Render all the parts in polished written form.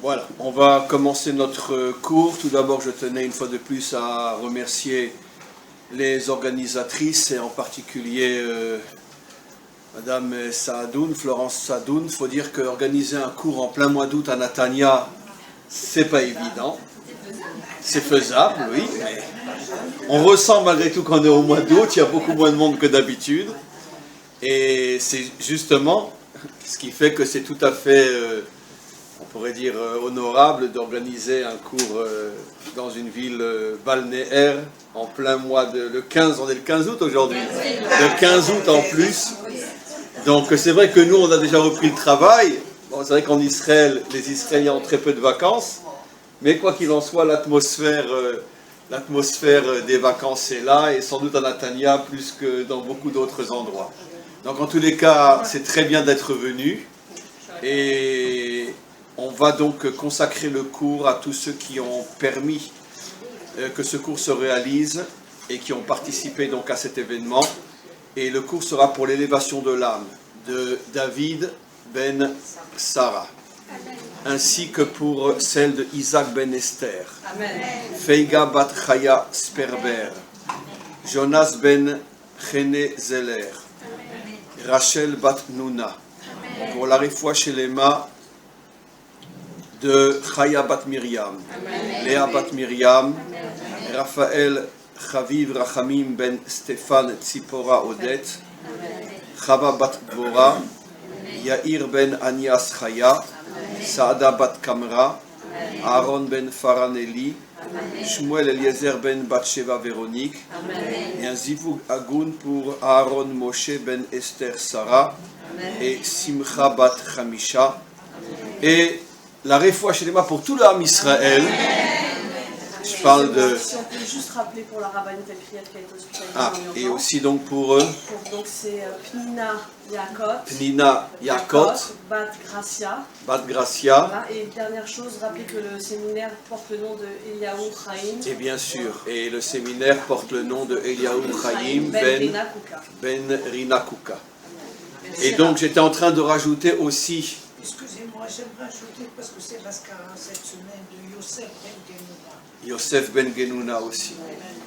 Voilà, on va commencer notre cours. Tout d'abord, je tenais une fois de plus à remercier les organisatrices et en particulier Madame Saadoun, Florence Saadoun. Il faut dire qu'organiser un cours en plein mois d'août à Natania, c'est pas évident. C'est faisable, oui, mais on ressent malgré tout qu'on est au mois d'août, il y a beaucoup moins de monde que d'habitude. Et c'est justement ce qui fait que c'est tout à fait... on pourrait dire honorable d'organiser un cours dans une ville balnéaire en plein mois le 15, on est le 15 août aujourd'hui, le 15 août en plus. Donc c'est vrai que nous on a déjà repris le travail. Bon, c'est vrai qu'en Israël, les Israéliens ont très peu de vacances, mais quoi qu'il en soit, l'atmosphère des vacances est là, et sans doute à Natania plus que dans beaucoup d'autres endroits. Donc en tous les cas, c'est très bien d'être venu, et on va donc consacrer le cours à tous ceux qui ont permis que ce cours se réalise et qui ont participé donc à cet événement. Et le cours sera pour l'élévation de l'âme de David ben Sarah, ainsi que pour celle de Isaac ben Esther, Feiga bat Chaya Sperber, Jonas ben Chene Zeller, Rachel bat Nuna, pour la Refoua Shelema de Chaya bat Miriam, Léa bat Miriam, Raphaël Chaviv Rachamim ben Stéphane Tzipora Odette, Chava bat Dvora, Yair ben Anias Chaya, Saada bat Kamra, Aaron ben Faraneli, Shmuel Eliezer ben Batsheva Véronique, et un Zivoug Agoun pour Aaron Moshe ben Esther Sarah, et Simcha bat Chamisha, et la Refoua Shelema pour tout l'âme Israël. Je parle de... Si on peut juste rappeler pour la rabbinite Elkriat qui a été hospitalisée en urgence. Et aussi donc pour eux. Donc c'est Pnina Yakot. Pnina Yakot. Bat Gracia. Bat Gracia. Voilà. Et dernière chose, rappelez que le séminaire porte le nom de Eliaou Chaim. Et bien sûr. Et le séminaire porte le nom de Eliaou Chaim Ben Rina Kouka. Et donc j'étais en train de rajouter aussi... Excusez-moi, j'aimerais ajouter parce que c'est Mascara cette semaine de Yosef Ben Genouna. Yosef Ben Genouna aussi.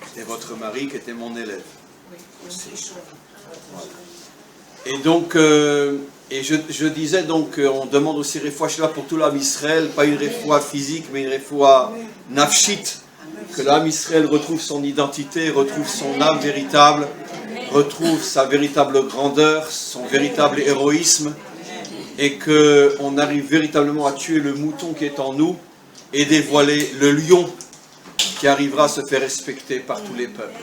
C'était votre mari qui était mon élève. Oui, aussi. Et donc, je disais donc, on demande aussi Refoua Shela pour tout l'âme Israël, pas une Refoua physique, mais une Refoua nafshit, que l'âme Israël retrouve son identité, retrouve son âme véritable, retrouve sa véritable grandeur, son véritable héroïsme, et qu'on arrive véritablement à tuer le mouton qui est en nous et dévoiler le lion qui arrivera à se faire respecter par tous les peuples.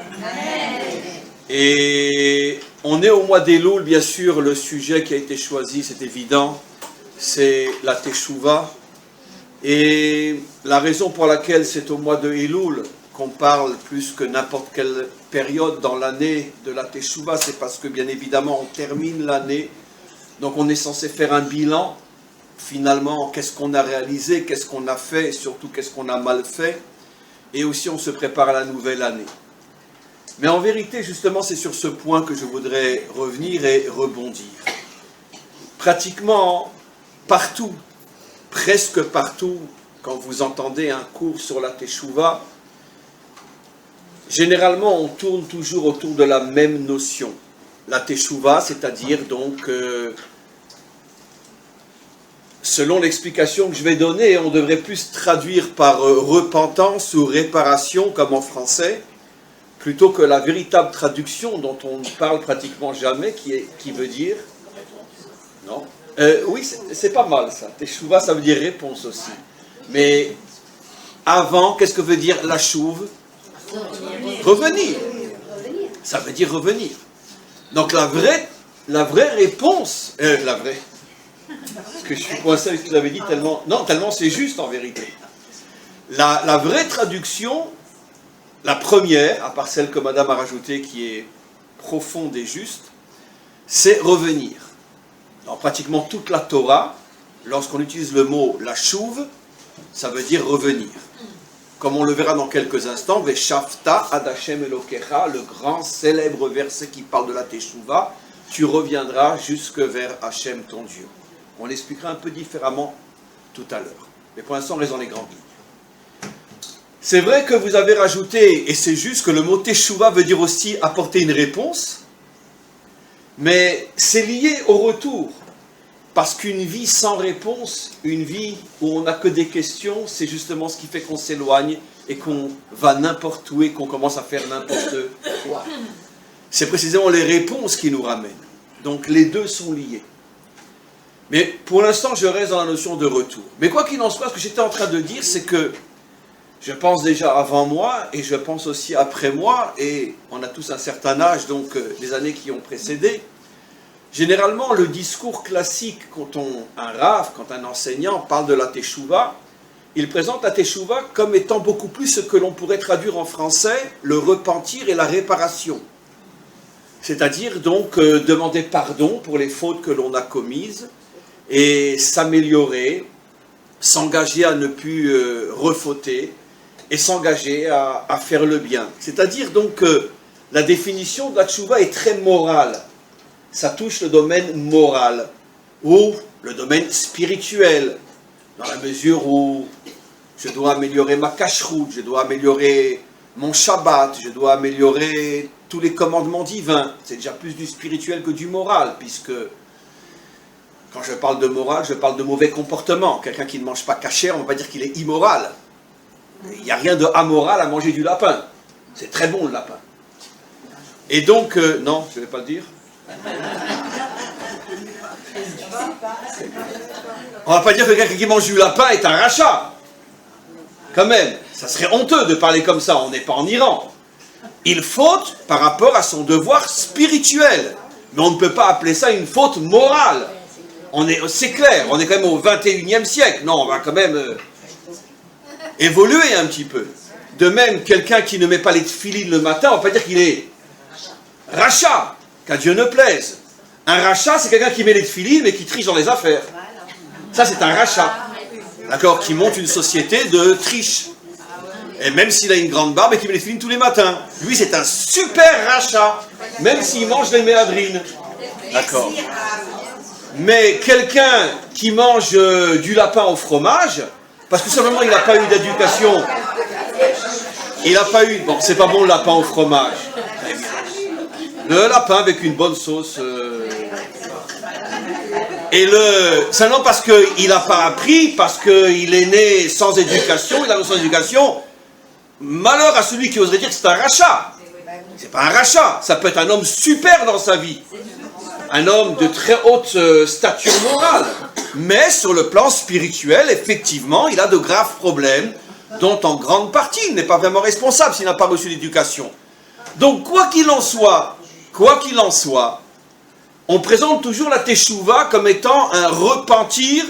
Et on est au mois d'Elul, bien sûr, le sujet qui a été choisi, c'est évident, c'est la Teshuvah. Et la raison pour laquelle c'est au mois de Elul qu'on parle plus que n'importe quelle période dans l'année de la Teshuvah, c'est parce que bien évidemment on termine l'année. Donc on est censé faire un bilan, finalement, qu'est-ce qu'on a réalisé, qu'est-ce qu'on a fait, et surtout qu'est-ce qu'on a mal fait, et aussi on se prépare à la nouvelle année. Mais en vérité, justement, c'est sur ce point que je voudrais revenir et rebondir. Pratiquement partout, presque partout, quand vous entendez un cours sur la Teshuvah, généralement on tourne toujours autour de la même notion. La Teshuvah, c'est-à-dire donc, selon l'explication que je vais donner, on devrait plus traduire par repentance ou réparation, comme en français, plutôt que la véritable traduction dont on ne parle pratiquement jamais, qui veut dire... Non oui, c'est pas mal ça. Teshuvah, ça veut dire réponse aussi. Mais avant, qu'est-ce que veut dire la chouve? Revenir. Ça veut dire revenir. Donc la vraie réponse, parce que je suis coincé avec ce que vous avez dit tellement c'est juste en vérité. La vraie traduction, la première, à part celle que Madame a rajoutée qui est profonde et juste, c'est revenir. Dans pratiquement toute la Torah, lorsqu'on utilise le mot la chouve, ça veut dire revenir. Comme on le verra dans quelques instants, Veshavta ad Hashem Elokecha, le grand célèbre verset qui parle de la Teshuvah, tu reviendras jusque vers Hachem ton Dieu. On l'expliquera un peu différemment tout à l'heure. Mais pour l'instant, on reste dans les grandes lignes. C'est vrai que vous avez rajouté, et c'est juste que le mot teshuva veut dire aussi apporter une réponse, mais c'est lié au retour. Parce qu'une vie sans réponse, une vie où on n'a que des questions, c'est justement ce qui fait qu'on s'éloigne et qu'on va n'importe où et qu'on commence à faire n'importe quoi. C'est précisément les réponses qui nous ramènent. Donc les deux sont liés. Mais pour l'instant, je reste dans la notion de retour. Mais quoi qu'il en soit, ce que j'étais en train de dire, c'est que je pense déjà avant moi et je pense aussi après moi, et on a tous un certain âge, donc les années qui ont précédé. Généralement, le discours classique, quand un rav, quand un enseignant parle de la teshuva, il présente la teshuva comme étant beaucoup plus ce que l'on pourrait traduire en français, le repentir et la réparation. C'est-à-dire donc demander pardon pour les fautes que l'on a commises et s'améliorer, s'engager à ne plus refauter et s'engager à faire le bien. C'est-à-dire donc la définition de la teshuva est très morale. Ça touche le domaine moral ou le domaine spirituel, dans la mesure où je dois améliorer ma cacheroute, je dois améliorer mon Shabbat, je dois améliorer tous les commandements divins. C'est déjà plus du spirituel que du moral, puisque quand je parle de moral, je parle de mauvais comportement. Quelqu'un qui ne mange pas kasher, on ne va pas dire qu'il est immoral. Il n'y a rien de amoral à manger du lapin. C'est très bon le lapin. Et donc, non, je ne vais pas le dire. On ne va pas dire que quelqu'un qui mange du lapin est un rachat. Quand même, ça serait honteux de parler comme ça, on n'est pas en Iran. Il faute par rapport à son devoir spirituel. Mais on ne peut pas appeler ça une faute morale. C'est clair, on est quand même au 21e siècle. Non, on va quand même évoluer un petit peu. De même, quelqu'un qui ne met pas les tefilines le matin, on ne va pas dire qu'il est rachat. Qu'à Dieu ne plaise. Un rachat, c'est quelqu'un qui met les tefilines mais qui triche dans les affaires. Ça, c'est un rachat. D'accord, qui monte une société de triche. Et même s'il a une grande barbe et qu'il met les tefilines tous les matins. Lui, c'est un super rachat. Même s'il mange les méadrines. D'accord. Mais quelqu'un qui mange du lapin au fromage, parce que simplement il n'a pas eu d'éducation. Il n'a pas eu... Bon, c'est pas bon le lapin au fromage. Le lapin avec une bonne sauce. Et seulement parce qu'il n'a pas appris, parce qu'il est né sans éducation, il a sans éducation. Malheur à celui qui oserait dire que c'est un rachat. C'est pas un rachat, ça peut être un homme super dans sa vie. Un homme de très haute stature morale. Mais sur le plan spirituel, effectivement, il a de graves problèmes, dont en grande partie il n'est pas vraiment responsable s'il n'a pas reçu l'éducation. Donc quoi qu'il en soit, on présente toujours la teshuva comme étant un repentir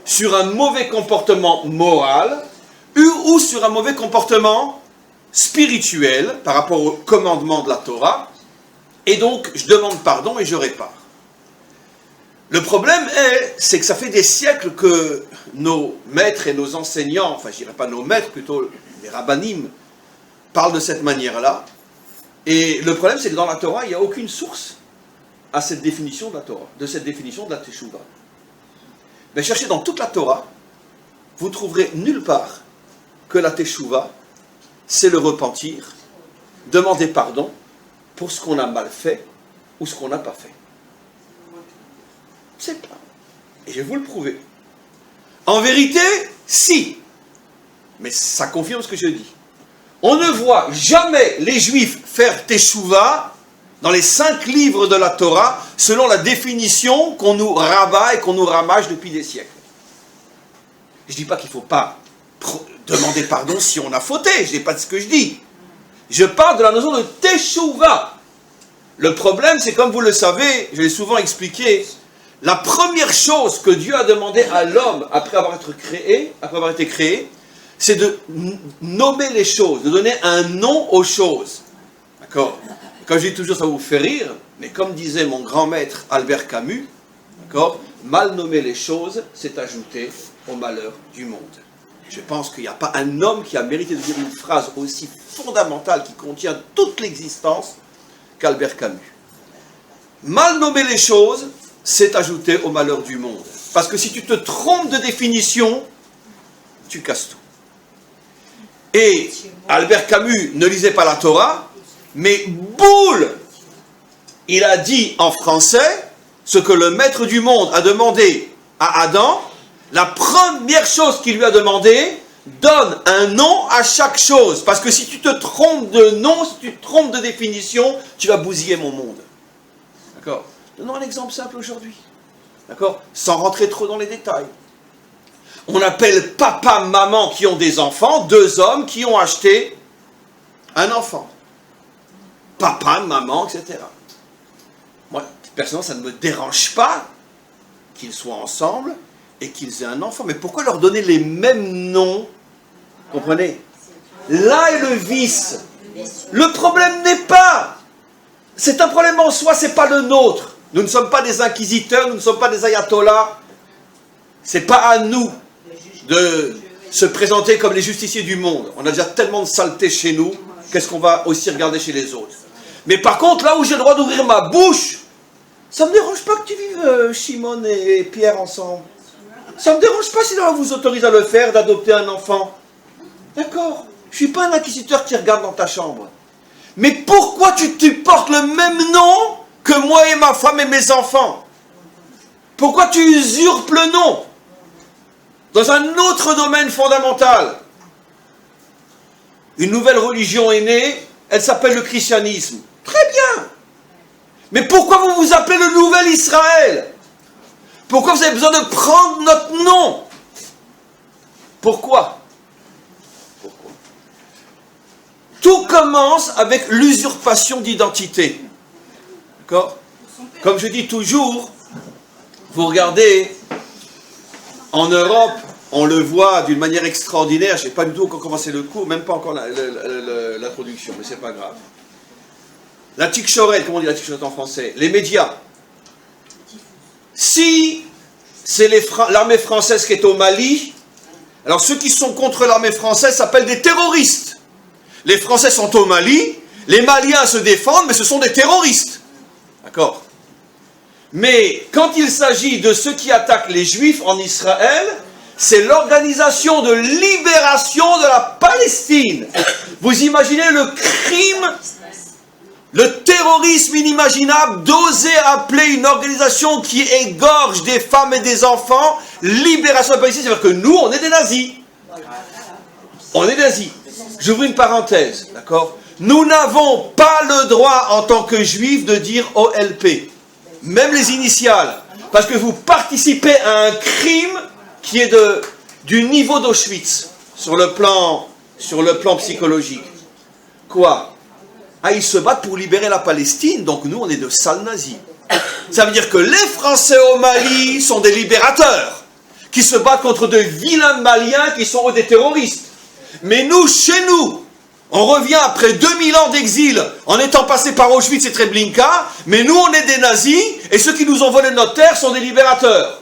sur un mauvais comportement moral ou sur un mauvais comportement spirituel par rapport au commandement de la Torah. Et donc, je demande pardon et je répare. Le problème c'est que ça fait des siècles que nos maîtres et nos enseignants, enfin je dirais pas nos maîtres, plutôt les rabbanim, parlent de cette manière-là. Et le problème, c'est que dans la Torah, il n'y a aucune source à cette définition de la Torah, de cette définition de la teshuva. Mais cherchez dans toute la Torah, vous trouverez nulle part que la teshuva, c'est le repentir, demander pardon pour ce qu'on a mal fait ou ce qu'on n'a pas fait. C'est pas. Et je vais vous le prouver. En vérité, si. Mais ça confirme ce que je dis. On ne voit jamais les Juifs faire teshuva dans les 5 livres de la Torah selon la définition qu'on nous rabat et qu'on nous ramage depuis des siècles. Je ne dis pas qu'il ne faut pas demander pardon si on a fauté, je ne dis pas ce que je dis. Je parle de la notion de teshuva. Le problème, c'est comme vous le savez, je l'ai souvent expliqué, la première chose que Dieu a demandé à l'homme après avoir été créé, c'est de nommer les choses, de donner un nom aux choses. D'accord ? Quand je dis toujours, ça vous fait rire, mais comme disait mon grand maître Albert Camus, d'accord ? Mal nommer les choses, c'est ajouter au malheur du monde. Je pense qu'il n'y a pas un homme qui a mérité de dire une phrase aussi fondamentale qui contient toute l'existence qu'Albert Camus. Mal nommer les choses, c'est ajouter au malheur du monde. Parce que si tu te trompes de définition, tu casses tout. Et Albert Camus ne lisait pas la Torah, mais boule, il a dit en français ce que le maître du monde a demandé à Adam. La première chose qu'il lui a demandé, donne un nom à chaque chose. Parce que si tu te trompes de nom, si tu te trompes de définition, tu vas bousiller mon monde. D'accord? Donnons un exemple simple aujourd'hui. D'accord? Sans rentrer trop dans les détails. On appelle papa, maman qui ont des enfants, deux hommes qui ont acheté un enfant. Papa, maman, etc. Moi, personnellement, ça ne me dérange pas qu'ils soient ensemble et qu'ils aient un enfant. Mais pourquoi leur donner les mêmes noms? Comprenez? Là est le vice. Le problème n'est pas. C'est un problème en soi, c'est pas le nôtre. Nous ne sommes pas des inquisiteurs, nous ne sommes pas des ayatollahs. C'est pas à nous de se présenter comme les justiciers du monde. On a déjà tellement de saleté chez nous, qu'est-ce qu'on va aussi regarder chez les autres? Mais par contre, là où j'ai le droit d'ouvrir ma bouche, ça ne me dérange pas que tu vives Shimon et Pierre ensemble. Ça ne me dérange pas si on vous autorise à le faire, d'adopter un enfant. D'accord? Je ne suis pas un inquisiteur qui regarde dans ta chambre. Mais pourquoi tu portes le même nom que moi et ma femme et mes enfants? Pourquoi tu usurpes le nom dans un autre domaine fondamental? Une nouvelle religion est née, elle s'appelle le christianisme. Très bien. Mais pourquoi vous vous appelez le nouvel Israël? Pourquoi vous avez besoin de prendre notre nom? Pourquoi? Tout commence avec l'usurpation d'identité. D'accord? Comme je dis toujours, vous regardez, en Europe, on le voit d'une manière extraordinaire. Je n'ai pas du tout encore commencé le cours, même pas encore l'introduction, mais c'est pas grave. La tikchoret, comment on dit la tikchoret en français? Les médias. Si c'est l'armée française qui est au Mali, alors ceux qui sont contre l'armée française s'appellent des terroristes. Les Français sont au Mali, les Maliens se défendent, mais ce sont des terroristes. D'accord? Mais quand il s'agit de ceux qui attaquent les Juifs en Israël, c'est l'organisation de libération de la Palestine. Vous imaginez le crime, le terrorisme inimaginable d'oser appeler une organisation qui égorge des femmes et des enfants libération de la Palestine. C'est-à-dire que nous, on est des nazis. On est des nazis. J'ouvre une parenthèse, d'accord? Nous n'avons pas le droit en tant que juifs de dire OLP, même les initiales, parce que vous participez à un crime qui est du niveau d'Auschwitz sur le plan psychologique. Quoi? Ah, ils se battent pour libérer la Palestine, donc nous on est de sales nazis. Ça veut dire que les Français au Mali sont des libérateurs, qui se battent contre de vilains Maliens qui sont des terroristes. Mais nous, chez nous, on revient après 2000 ans d'exil, en étant passé par Auschwitz et Treblinka, mais nous, on est des nazis, et ceux qui nous ont volé notre terre sont des libérateurs.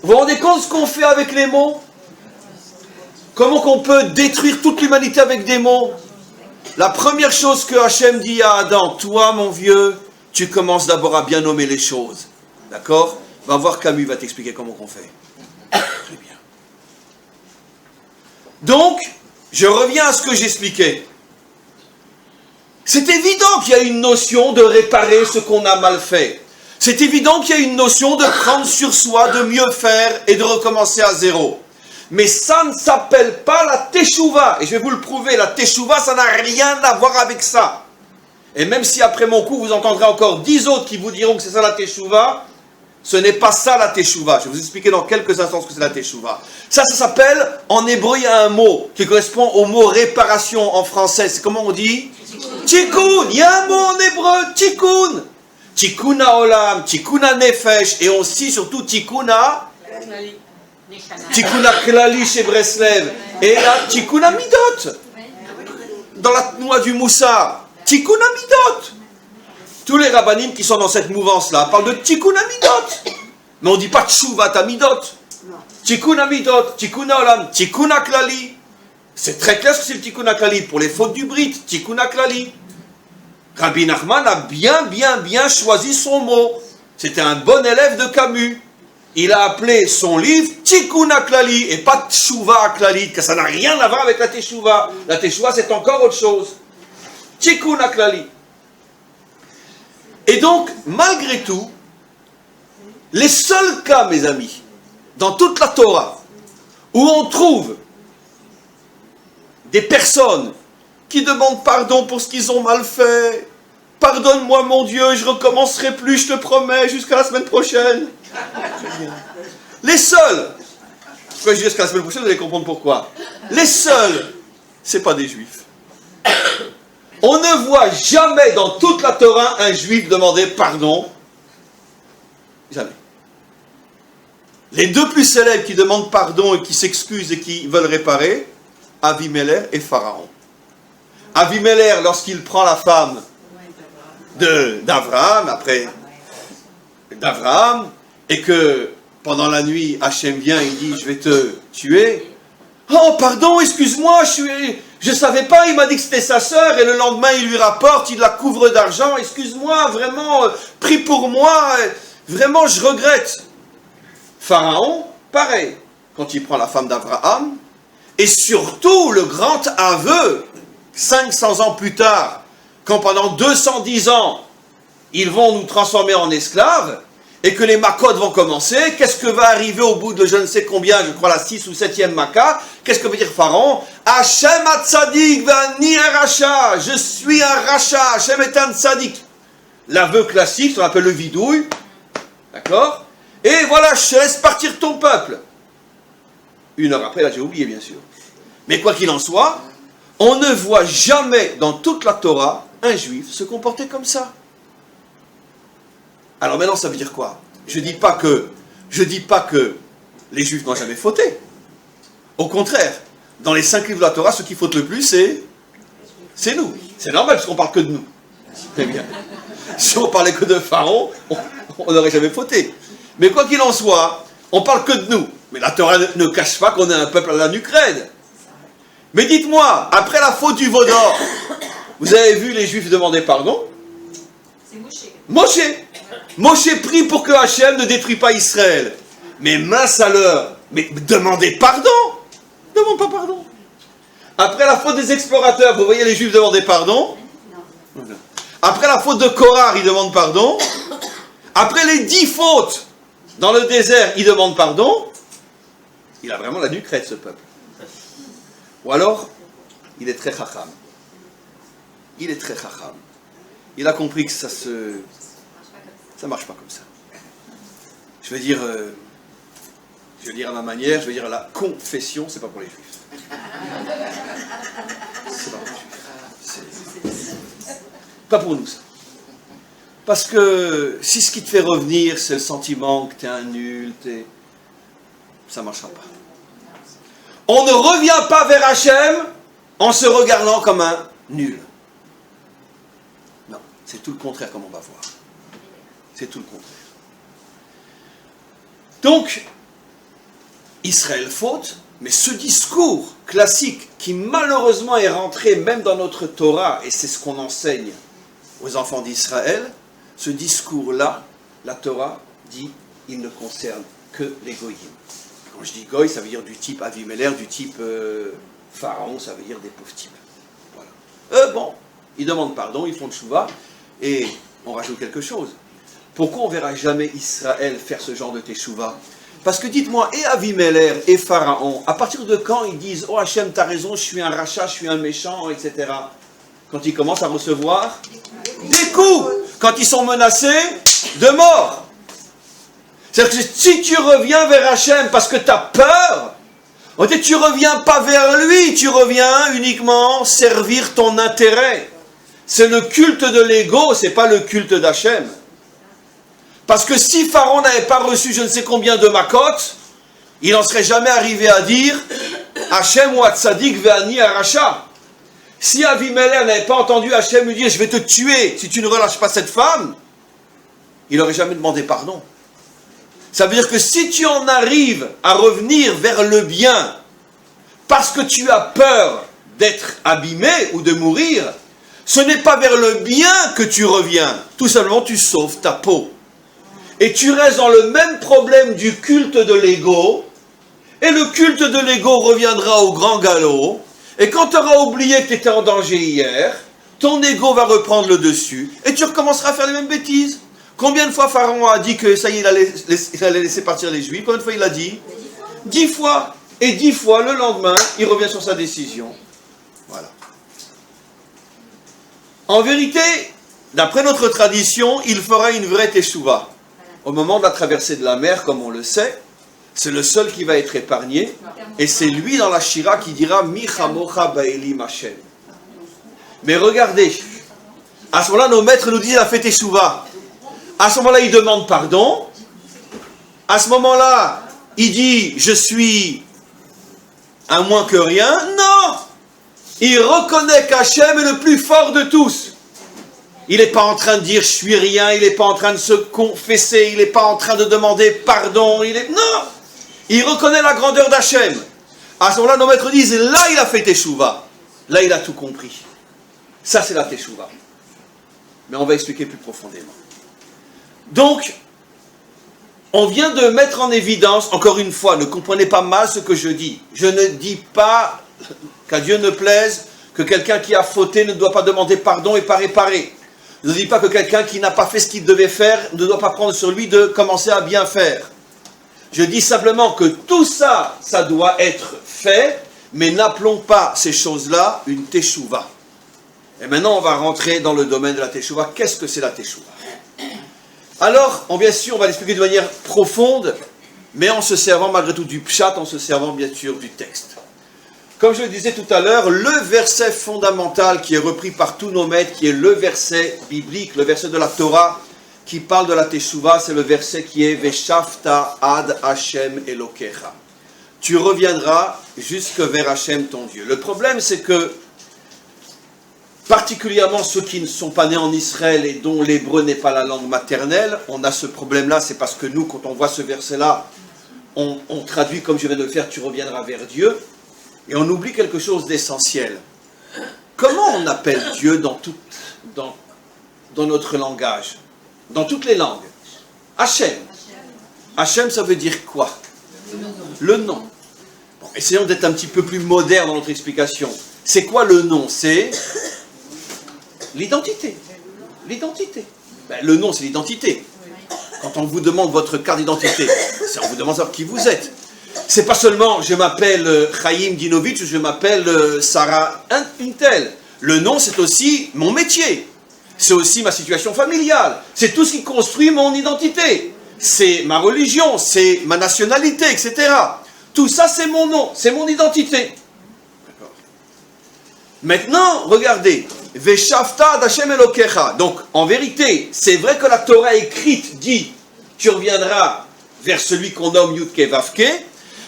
Vous vous rendez compte ce qu'on fait avec les mots? Comment qu'on peut détruire toute l'humanité avec des mots? La première chose que Hachem dit à Adam, toi, mon vieux, tu commences d'abord à bien nommer les choses. D'accord? Va voir Camus, va t'expliquer comment qu'on fait. Très bien. Donc, je reviens à ce que j'expliquais. C'est évident qu'il y a une notion de réparer ce qu'on a mal fait. C'est évident qu'il y a une notion de prendre sur soi, de mieux faire et de recommencer à zéro. Mais ça ne s'appelle pas la teshuva. Et je vais vous le prouver, la teshuva, ça n'a rien à voir avec ça. Et même si après mon cours, vous entendrez encore 10 autres qui vous diront que c'est ça la teshuva, ce n'est pas ça la teshuva. Je vais vous expliquer dans quelques instants ce que c'est la teshuva. Ça s'appelle, en hébreu, il y a un mot qui correspond au mot réparation en français. C'est comment on dit? Tikkun. Il y a un mot en hébreu, tikkun. Tikkun haolam, tikkun hanefesh, et aussi surtout tikkun klali chez Breslev. Et là, tikkun hamidot. Dans la noix du moussard. Tikkun hamidot. Tous les rabbanim qui sont dans cette mouvance-là parlent de tikkun hamidot. Mais on ne dit pas tshuvat hamidot. Tikkun hamidot, tikkun haolam, tikkun klali. C'est très clair ce que c'est le tikkun klali. Pour les fautes du brit, tikkun klali. Rabbi Nachman a bien choisi son mot. C'était un bon élève de Camus. il a appelé son livre Tikkun HaKlali et pas Teshuva HaKlalit, que ça n'a rien à voir avec la Teshuva. La Teshuva, c'est encore autre chose. Tikkun HaKlali. Et donc, malgré tout, les seuls cas, mes amis, dans toute la Torah, où on trouve des personnes qui demandent pardon pour ce qu'ils ont mal fait. Pardonne-moi mon Dieu, je recommencerai plus, je te promets, jusqu'à la semaine prochaine. Les seuls, pourquoi je dis jusqu'à la semaine prochaine, vous allez comprendre pourquoi. Les seuls, c'est pas des juifs. On ne voit jamais dans toute la Torah un juif demander pardon. Jamais. Les deux plus célèbres qui demandent pardon et qui s'excusent et qui veulent réparer, Avimelech et Pharaon. Avimelech, lorsqu'il prend la femme d'Abraham, et que pendant la nuit, Hachem vient, il dit, je vais te tuer. Oh, pardon, excuse-moi, je savais pas, il m'a dit que c'était sa sœur, et le lendemain, il lui rapporte, il la couvre d'argent, excuse-moi, vraiment, prie pour moi, vraiment, je regrette. Pharaon, pareil, quand il prend la femme d'Abraham, et surtout le grand aveu, 500 ans plus tard, quand pendant 210 ans, ils vont nous transformer en esclaves, et que les makotes vont commencer, qu'est-ce que va arriver au bout de je ne sais combien, je crois la 6 ou 7e maka, qu'est-ce que veut dire Pharaon? Hachem ha-tzadik v'ani ha-racha, je suis un racha, Hachem est un tzadik. L'aveu classique, on appelle le vidouille, d'accord? Et voilà, je laisse partir ton peuple. 1 heure après, là j'ai oublié bien sûr. Mais quoi qu'il en soit, on ne voit jamais dans toute la Torah un juif se comporter comme ça. Alors maintenant, ça veut dire quoi? Je dis pas que les juifs n'ont jamais fauté. Au contraire, dans les 5 livres de la Torah, ceux qui fautent le plus, c'est nous. C'est normal, parce qu'on parle que de nous. Très bien. Si on parlait que de Pharaon, on n'aurait jamais fauté. Mais quoi qu'il en soit, on parle que de nous. Mais la Torah ne cache pas qu'on est un peuple à la nuque raide. Mais dites-moi, après la faute du veau d'or, vous avez vu les Juifs demander pardon? C'est Moshe. Moshe prie pour que Hachem ne détruise pas Israël. Mais mince à l'heure, mais demandez pardon. Demande pas pardon. Après la faute des explorateurs, vous voyez les Juifs demander pardon? Non. Après la faute de Korah, ils demandent pardon. Après les 10 fautes dans le désert, ils demandent pardon. Il a vraiment la nuque raide, ce peuple. Ou alors, il est très chacham. Il est très chacham. Il a compris que ça marche pas comme ça. Je vais dire à ma manière, je vais dire la confession, c'est pas pour les juifs. C'est pas pour les juifs. Pas pour nous, ça. Parce que si ce qui te fait revenir, c'est le sentiment que t'es un nul, ça marchera pas. On ne revient pas vers Hachem en se regardant comme un nul. Non, c'est tout le contraire comme on va voir. C'est tout le contraire. Donc, Israël faute, mais ce discours classique qui malheureusement est rentré même dans notre Torah, et c'est ce qu'on enseigne aux enfants d'Israël, ce discours-là, la Torah dit, il ne concerne que les goyim. Quand je dis goy, ça veut dire du type Avimelech, du type Pharaon, ça veut dire des pauvres types. Voilà. Bon, ils demandent pardon, ils font tchouva, et on rajoute quelque chose. Pourquoi on ne verra jamais Israël faire ce genre de teshuva? Parce que dites-moi, et Avimelech et Pharaon, à partir de quand ils disent « Oh Hachem, t'as raison, je suis un rachat, je suis un méchant, etc. » Quand ils commencent à recevoir des coups, quand ils sont menacés de mort. C'est-à-dire que si tu reviens vers Hachem parce que tu as peur, tu ne reviens pas vers lui, tu reviens uniquement servir ton intérêt. C'est le culte de l'ego, ce n'est pas le culte d'Hachem. Parce que si Pharaon n'avait pas reçu je ne sais combien de makotes, il n'en serait jamais arrivé à dire Hachem ou Tzadik ve'ani aracha. Si Avimelech n'avait pas entendu Hachem lui dire je vais te tuer si tu ne relâches pas cette femme, il n'aurait jamais demandé pardon. Ça veut dire que si tu en arrives à revenir vers le bien parce que tu as peur d'être abîmé ou de mourir, ce n'est pas vers le bien que tu reviens. Tout simplement, tu sauves ta peau. et tu restes dans le même problème du culte de l'ego, et le culte de l'ego reviendra au grand galop, et quand tu auras oublié que tu étais en danger hier, ton ego va reprendre le dessus, et tu recommenceras à faire les mêmes bêtises. Combien de fois Pharaon a dit que ça y est, il allait laisser partir les Juifs? Combien de fois il a dit? 10 fois. Et 10 fois, le lendemain, il revient sur sa décision. Voilà. En vérité, d'après notre tradition, il fera une vraie teshuva. Au moment de la traversée de la mer, comme on le sait, c'est le seul qui va être épargné. Et c'est lui dans la Shira qui dira « Mi chamocha ba'elim Hashem ». Mais regardez, à ce moment-là, nos maîtres nous disent « Il a fait teshuva ». À ce moment-là, il demande pardon. À ce moment-là, il dit « Je suis un moins que rien ». Non! Il reconnaît qu'Hachem est le plus fort de tous. Il n'est pas en train de dire « Je suis rien », il n'est pas en train de se confesser, il n'est pas en train de demander pardon. Non! Il reconnaît la grandeur d'Hachem. À ce moment-là, nos maîtres disent « Là, il a fait teshuva ». Là, il a tout compris. Ça, c'est la teshuva. Mais on va expliquer plus profondément. Donc, on vient de mettre en évidence, encore une fois, ne comprenez pas mal ce que je dis. Je ne dis pas qu'à Dieu ne plaise que quelqu'un qui a fauté ne doit pas demander pardon et pas réparer. Je ne dis pas que quelqu'un qui n'a pas fait ce qu'il devait faire ne doit pas prendre sur lui de commencer à bien faire. Je dis simplement que tout ça, ça doit être fait, mais n'appelons pas ces choses-là une teshuva. Et maintenant, on va rentrer dans le domaine de la teshuva. Qu'est-ce que c'est la teshuva? Alors, bien sûr, on va l'expliquer de manière profonde, mais en se servant malgré tout du pshat, en se servant bien sûr du texte. Comme je le disais tout à l'heure, le verset fondamental qui est repris par tous nos maîtres, qui est le verset biblique, le verset de la Torah, qui parle de la teshuva, c'est le verset qui est « Veshafta ad Hashem Elokecha ». Tu reviendras jusque vers Hashem ton Dieu. Le problème, c'est que particulièrement ceux qui ne sont pas nés en Israël et dont l'hébreu n'est pas la langue maternelle, on a ce problème-là, c'est parce que nous, quand on voit ce verset-là, on traduit comme je viens de le faire, tu reviendras vers Dieu, et on oublie quelque chose d'essentiel. Comment on appelle Dieu dans notre langage? Dans toutes les langues. Hachem. Hachem, ça veut dire quoi? Le nom. Bon, essayons d'être un petit peu plus moderne dans notre explication. C'est quoi le nom? C'est l'identité. L'identité. Ben, le nom, c'est l'identité. Quand on vous demande votre carte d'identité, on vous demande savoir qui vous êtes. C'est pas seulement je m'appelle Chaim Dinovitch ou je m'appelle Sarah Intel. Le nom, c'est aussi mon métier. C'est aussi ma situation familiale. C'est tout ce qui construit mon identité. C'est ma religion, c'est ma nationalité, etc. Tout ça, c'est mon nom, c'est mon identité. D'accord. Maintenant, regardez. Veshafta d'Hashem Elokecha. Donc, en vérité, c'est vrai que la Torah écrite dit tu reviendras vers celui qu'on nomme Yudke Vavke,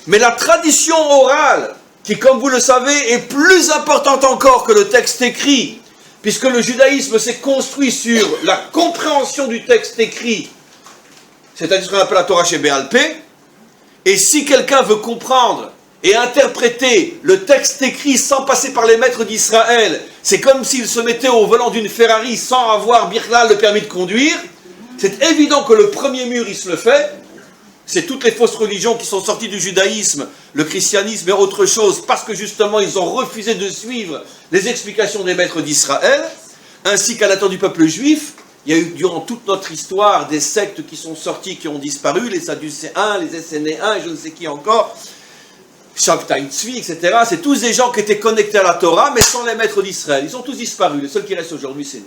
mais la tradition orale, qui, comme vous le savez, est plus importante encore que le texte écrit, puisque le judaïsme s'est construit sur la compréhension du texte écrit, c'est-à-dire ce qu'on appelle la Torah chez Béal Pé, et si quelqu'un veut comprendre et interpréter le texte écrit sans passer par les maîtres d'Israël, c'est comme s'il se mettait au volant d'une Ferrari sans avoir birlal le permis de conduire. C'est évident que le premier mur, il se le fait. C'est toutes les fausses religions qui sont sorties du judaïsme, le christianisme et autre chose, parce que justement ils ont refusé de suivre les explications des maîtres d'Israël, ainsi qu'à l'attention du peuple juif. Il y a eu durant toute notre histoire des sectes qui sont sorties, qui ont disparu, les Sadducéens, les Essénéens et je ne sais qui encore, Shabtai Tzvi, etc. C'est tous des gens qui étaient connectés à la Torah, mais sans les maîtres d'Israël. Ils ont tous disparu. Les seuls qui restent aujourd'hui, c'est nous.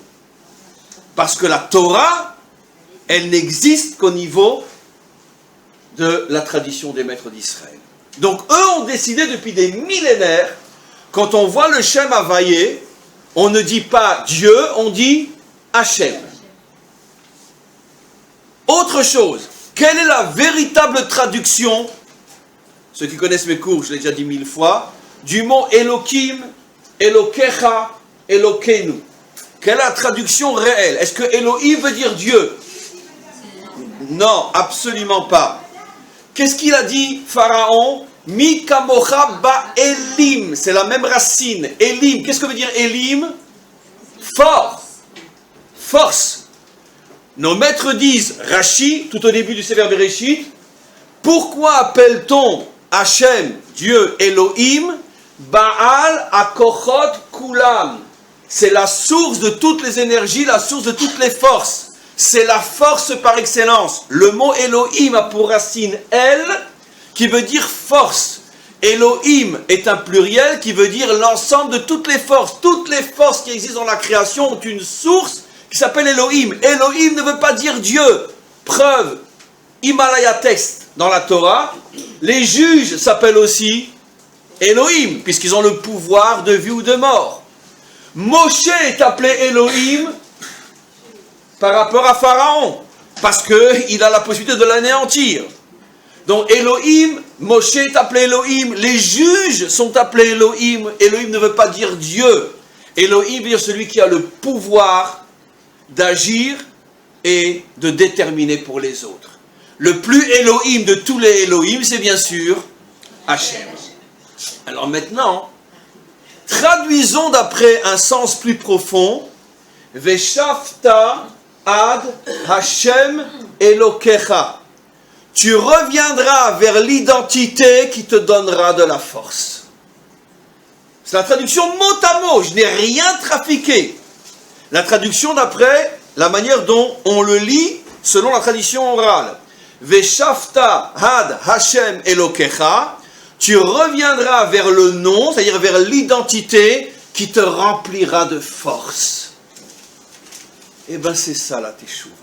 Parce que la Torah, elle n'existe qu'au niveau de la tradition des maîtres d'Israël. Donc eux ont décidé depuis des millénaires, quand on voit le Shem Havayé, on ne dit pas Dieu, on dit Hachem. Autre chose, quelle est la véritable traduction, ceux qui connaissent mes cours, je l'ai déjà dit 1000 fois, du mot Elohim, Elokecha, Elokenu? Quelle est la traduction réelle? Est-ce que Elohim veut dire Dieu? Non, absolument pas. Qu'est-ce qu'il a dit, Pharaon? Mi kamocha ba Elim. C'est la même racine. Elim. Qu'est-ce que veut dire Elim? Force. Force. nos maîtres disent, Rashi, tout au début du Sefer Bereshit, pourquoi appelle-t-on Hachem, Dieu, Elohim, Baal Akochot Kulam? C'est la source de toutes les énergies, la source de toutes les forces. C'est la force par excellence. Le mot Elohim a pour racine El, qui veut dire force. Elohim est un pluriel qui veut dire l'ensemble de toutes les forces. Toutes les forces qui existent dans la création ont une source qui s'appelle Elohim. Elohim ne veut pas dire Dieu. Preuve, Himalaya texte dans la Torah, les juges s'appellent aussi Elohim, puisqu'ils ont le pouvoir de vie ou de mort. Moshe est appelé Elohim par rapport à Pharaon, parce qu'il a la possibilité de l'anéantir. Donc Elohim, Moshe est appelé Elohim, les juges sont appelés Elohim. Elohim ne veut pas dire Dieu. Elohim veut dire celui qui a le pouvoir d'agir et de déterminer pour les autres. Le plus Elohim de tous les Elohim, c'est bien sûr Hachem. Alors maintenant, traduisons d'après un sens plus profond. Veshafta ad Hashem Elokecha. Tu reviendras vers l'identité qui te donnera de la force. C'est la traduction mot à mot, je n'ai rien trafiqué. La traduction d'après la manière dont on le lit selon la tradition orale. Veshafta had Hashem Elokecha, tu reviendras vers le nom, c'est-à-dire vers l'identité qui te remplira de force. Eh bien c'est ça la teshuva.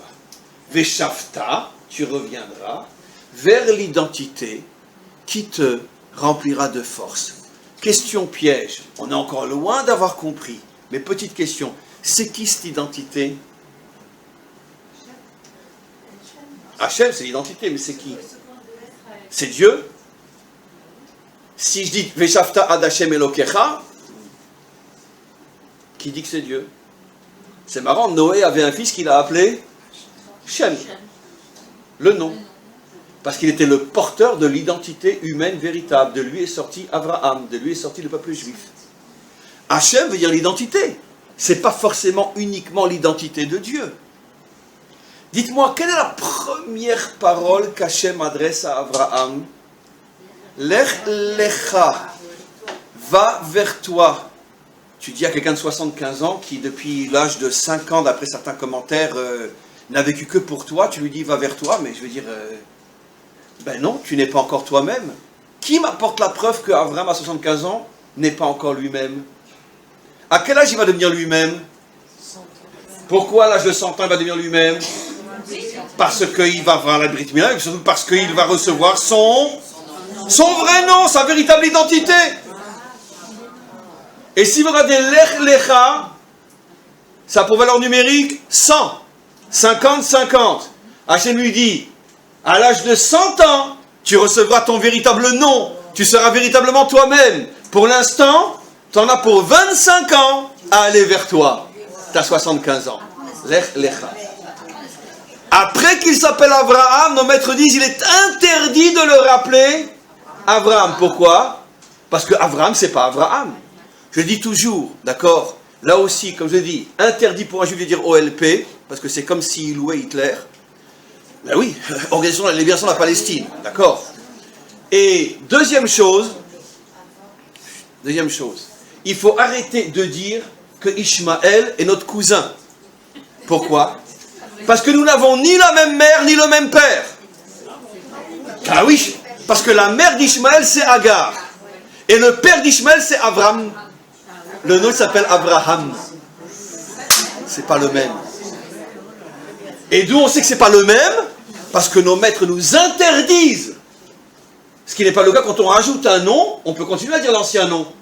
Veshafta, tu reviendras vers l'identité qui te remplira de force. Question piège, on est encore loin d'avoir compris, mais petite question, c'est qui cette identité? Hachem, c'est l'identité, mais c'est qui? C'est Dieu. Si je dis Veshafta ad Hashem Elokecha, qui dit que c'est Dieu? C'est marrant, Noé avait un fils qu'il a appelé Shem, le nom. Parce qu'il était le porteur de l'identité humaine véritable. De lui est sorti Abraham, de lui est sorti le peuple juif. Hachem veut dire l'identité. Ce n'est pas forcément uniquement l'identité de Dieu. Dites-moi, quelle est la première parole qu'Hachem adresse à Abraham? Lech lecha, va vers toi. Tu dis à quelqu'un de 75 ans qui, depuis l'âge de 5 ans, d'après certains commentaires, n'a vécu que pour toi, tu lui dis va vers toi, mais je veux dire, ben non, tu n'es pas encore toi-même. Qui m'apporte la preuve qu'Abraham à 75 ans n'est pas encore lui-même? À quel âge il va devenir lui-même? Pourquoi à l'âge de 100 ans il va devenir lui-même? Parce qu'il va avoir la Brit Mila, et surtout parce qu'il va recevoir son vrai nom, sa véritable identité. Et si vous regardez Lech Lecha, ça a pour valeur numérique 100, 50, 50. Hachem lui dit, à l'âge de 100 ans, tu recevras ton véritable nom, tu seras véritablement toi-même. Pour l'instant, tu en as pour 25 ans à aller vers toi. Tu as 75 ans. Lech Lecha. Après qu'il s'appelle Abraham, nos maîtres disent, il est interdit de le rappeler Abraham. Pourquoi? Parce que Abraham, c'est pas Abraham. Je dis toujours, d'accord, là aussi, comme je dis, interdit pour un juif de dire OLP, parce que c'est comme s'il louait Hitler. Ben oui, Organisation de la libération de la Palestine, d'accord. Et deuxième chose, il faut arrêter de dire que Ishmaël est notre cousin. Pourquoi? Parce que nous n'avons ni la même mère, ni le même père. Ah oui, parce que la mère d'Ishmaël, c'est Agar. Et le père d'Ishmaël, c'est Abraham. Le nom s'appelle Abraham. C'est pas le même. Et d'où on sait que c'est pas le même? Parce que nos maîtres nous interdisent. Ce qui n'est pas le cas quand on rajoute un nom, on peut continuer à dire l'ancien nom.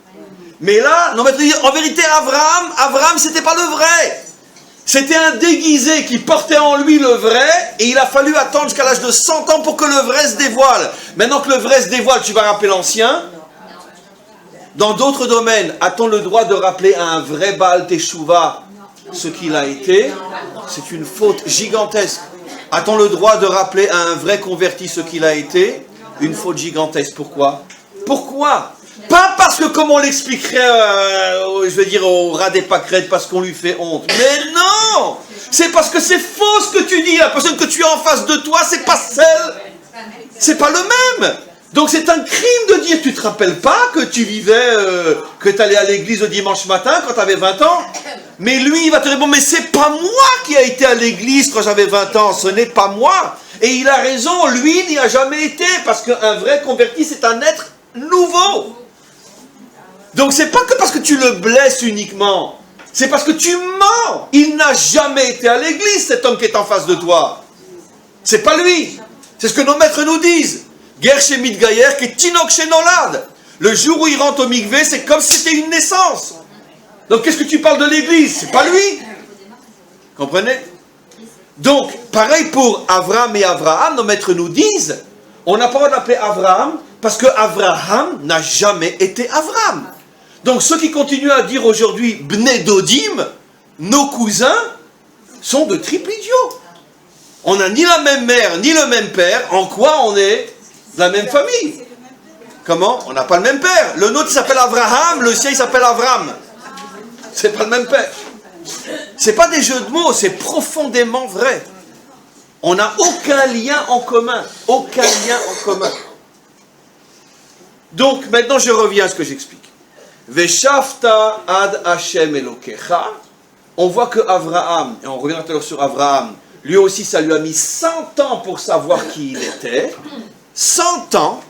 Mais là, nos maîtres disent, en vérité, Abraham, c'était pas le vrai. C'était un déguisé qui portait en lui le vrai, et il a fallu attendre jusqu'à l'âge de 100 ans pour que le vrai se dévoile. Maintenant que le vrai se dévoile, tu vas rappeler l'ancien. Dans d'autres domaines, a-t-on le droit de rappeler à un vrai Baal Teshuvah ce qu'il a été? C'est une faute gigantesque. A-t-on le droit de rappeler à un vrai converti ce qu'il a été? Une faute gigantesque. Pourquoi? Pourquoi? Pas parce que, comme on l'expliquerait, je veux dire, au ras des pâquerettes, parce qu'on lui fait honte. Mais non! C'est parce que c'est faux ce que tu dis. La personne que tu as en face de toi, c'est pas celle. C'est pas le même. Donc c'est un crime de dire, tu te rappelles pas que tu vivais, que tu allais à l'église le dimanche matin quand tu avais 20 ans? Mais lui, il va te répondre, mais c'est pas moi qui a été à l'église quand j'avais 20 ans, ce n'est pas moi. Et il a raison, lui n'y a jamais été, parce qu'un vrai converti, c'est un être nouveau. Donc c'est pas que parce que tu le blesses uniquement, c'est parce que tu mens. Il n'a jamais été à l'église, cet homme qui est en face de toi. C'est pas lui. C'est ce que nos maîtres nous disent. Ger shemit gayer qui tinok shenolad. Le jour où il rentre au mikvé, c'est comme si c'était une naissance. Donc qu'est-ce que tu parles de l'église? C'est pas lui. Comprenez? Donc, pareil pour Abraham et Abraham, nos maîtres nous disent, on n'a pas le droit d'appeler Abraham parce que Abraham n'a jamais été Abraham. Donc ceux qui continuent à dire aujourd'hui Bnei Dodim, nos cousins, sont de triple idiots. On n'a ni la même mère, ni le même père. En quoi on est de la même famille? Comment? On n'a pas le même père. Le nôtre s'appelle Abraham, le sien il s'appelle Avram. C'est pas le même père. C'est pas des jeux de mots, c'est profondément vrai. On n'a aucun lien en commun. Aucun lien en commun. Donc maintenant je reviens à ce que j'explique. Veshavta ad Hashem Elokecha. On voit que Abraham, et on revient tout à l'heure sur Abraham, lui aussi ça lui a mis 100 ans pour savoir qui il était. 100 ans.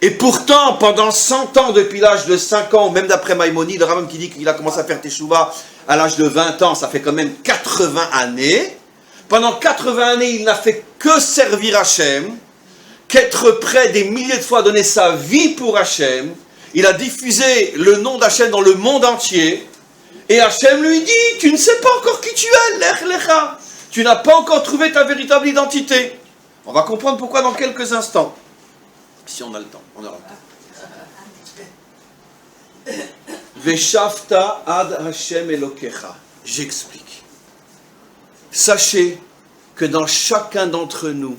Et pourtant, pendant 100 ans, depuis l'âge de 5 ans, même d'après Maïmonide, le Rambam qui dit qu'il a commencé à faire Teshuvah à l'âge de 20 ans, ça fait quand même 80 années. Pendant 80 années, il n'a fait que servir Hachem, qu'être prêt des milliers de fois à donner sa vie pour Hachem. Il a diffusé le nom d'Hachem dans le monde entier. Et Hachem lui dit, tu ne sais pas encore qui tu es, Lech Lecha. Tu n'as pas encore trouvé ta véritable identité. On va comprendre pourquoi dans quelques instants. Si on a le temps, on aura le temps. Veshavta ad Hashem Elokecha. J'explique. Sachez que dans chacun d'entre nous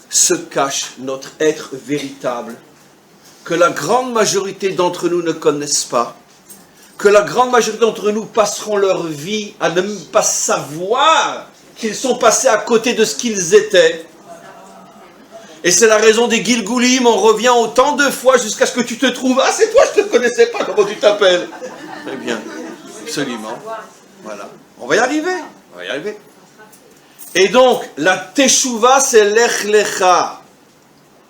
se cache notre être véritable, que la grande majorité d'entre nous ne connaissent pas, que la grande majorité d'entre nous passeront leur vie à ne même pas savoir qu'ils sont passés à côté de ce qu'ils étaient. Et c'est la raison des Gilgulim, on revient autant de fois jusqu'à ce que tu te trouves. Ah, c'est toi, je ne te connaissais pas, comment tu t'appelles? Très bien, absolument. Voilà, on va y arriver, on va y arriver. Et donc, la Teshuvah, c'est Lech Lecha.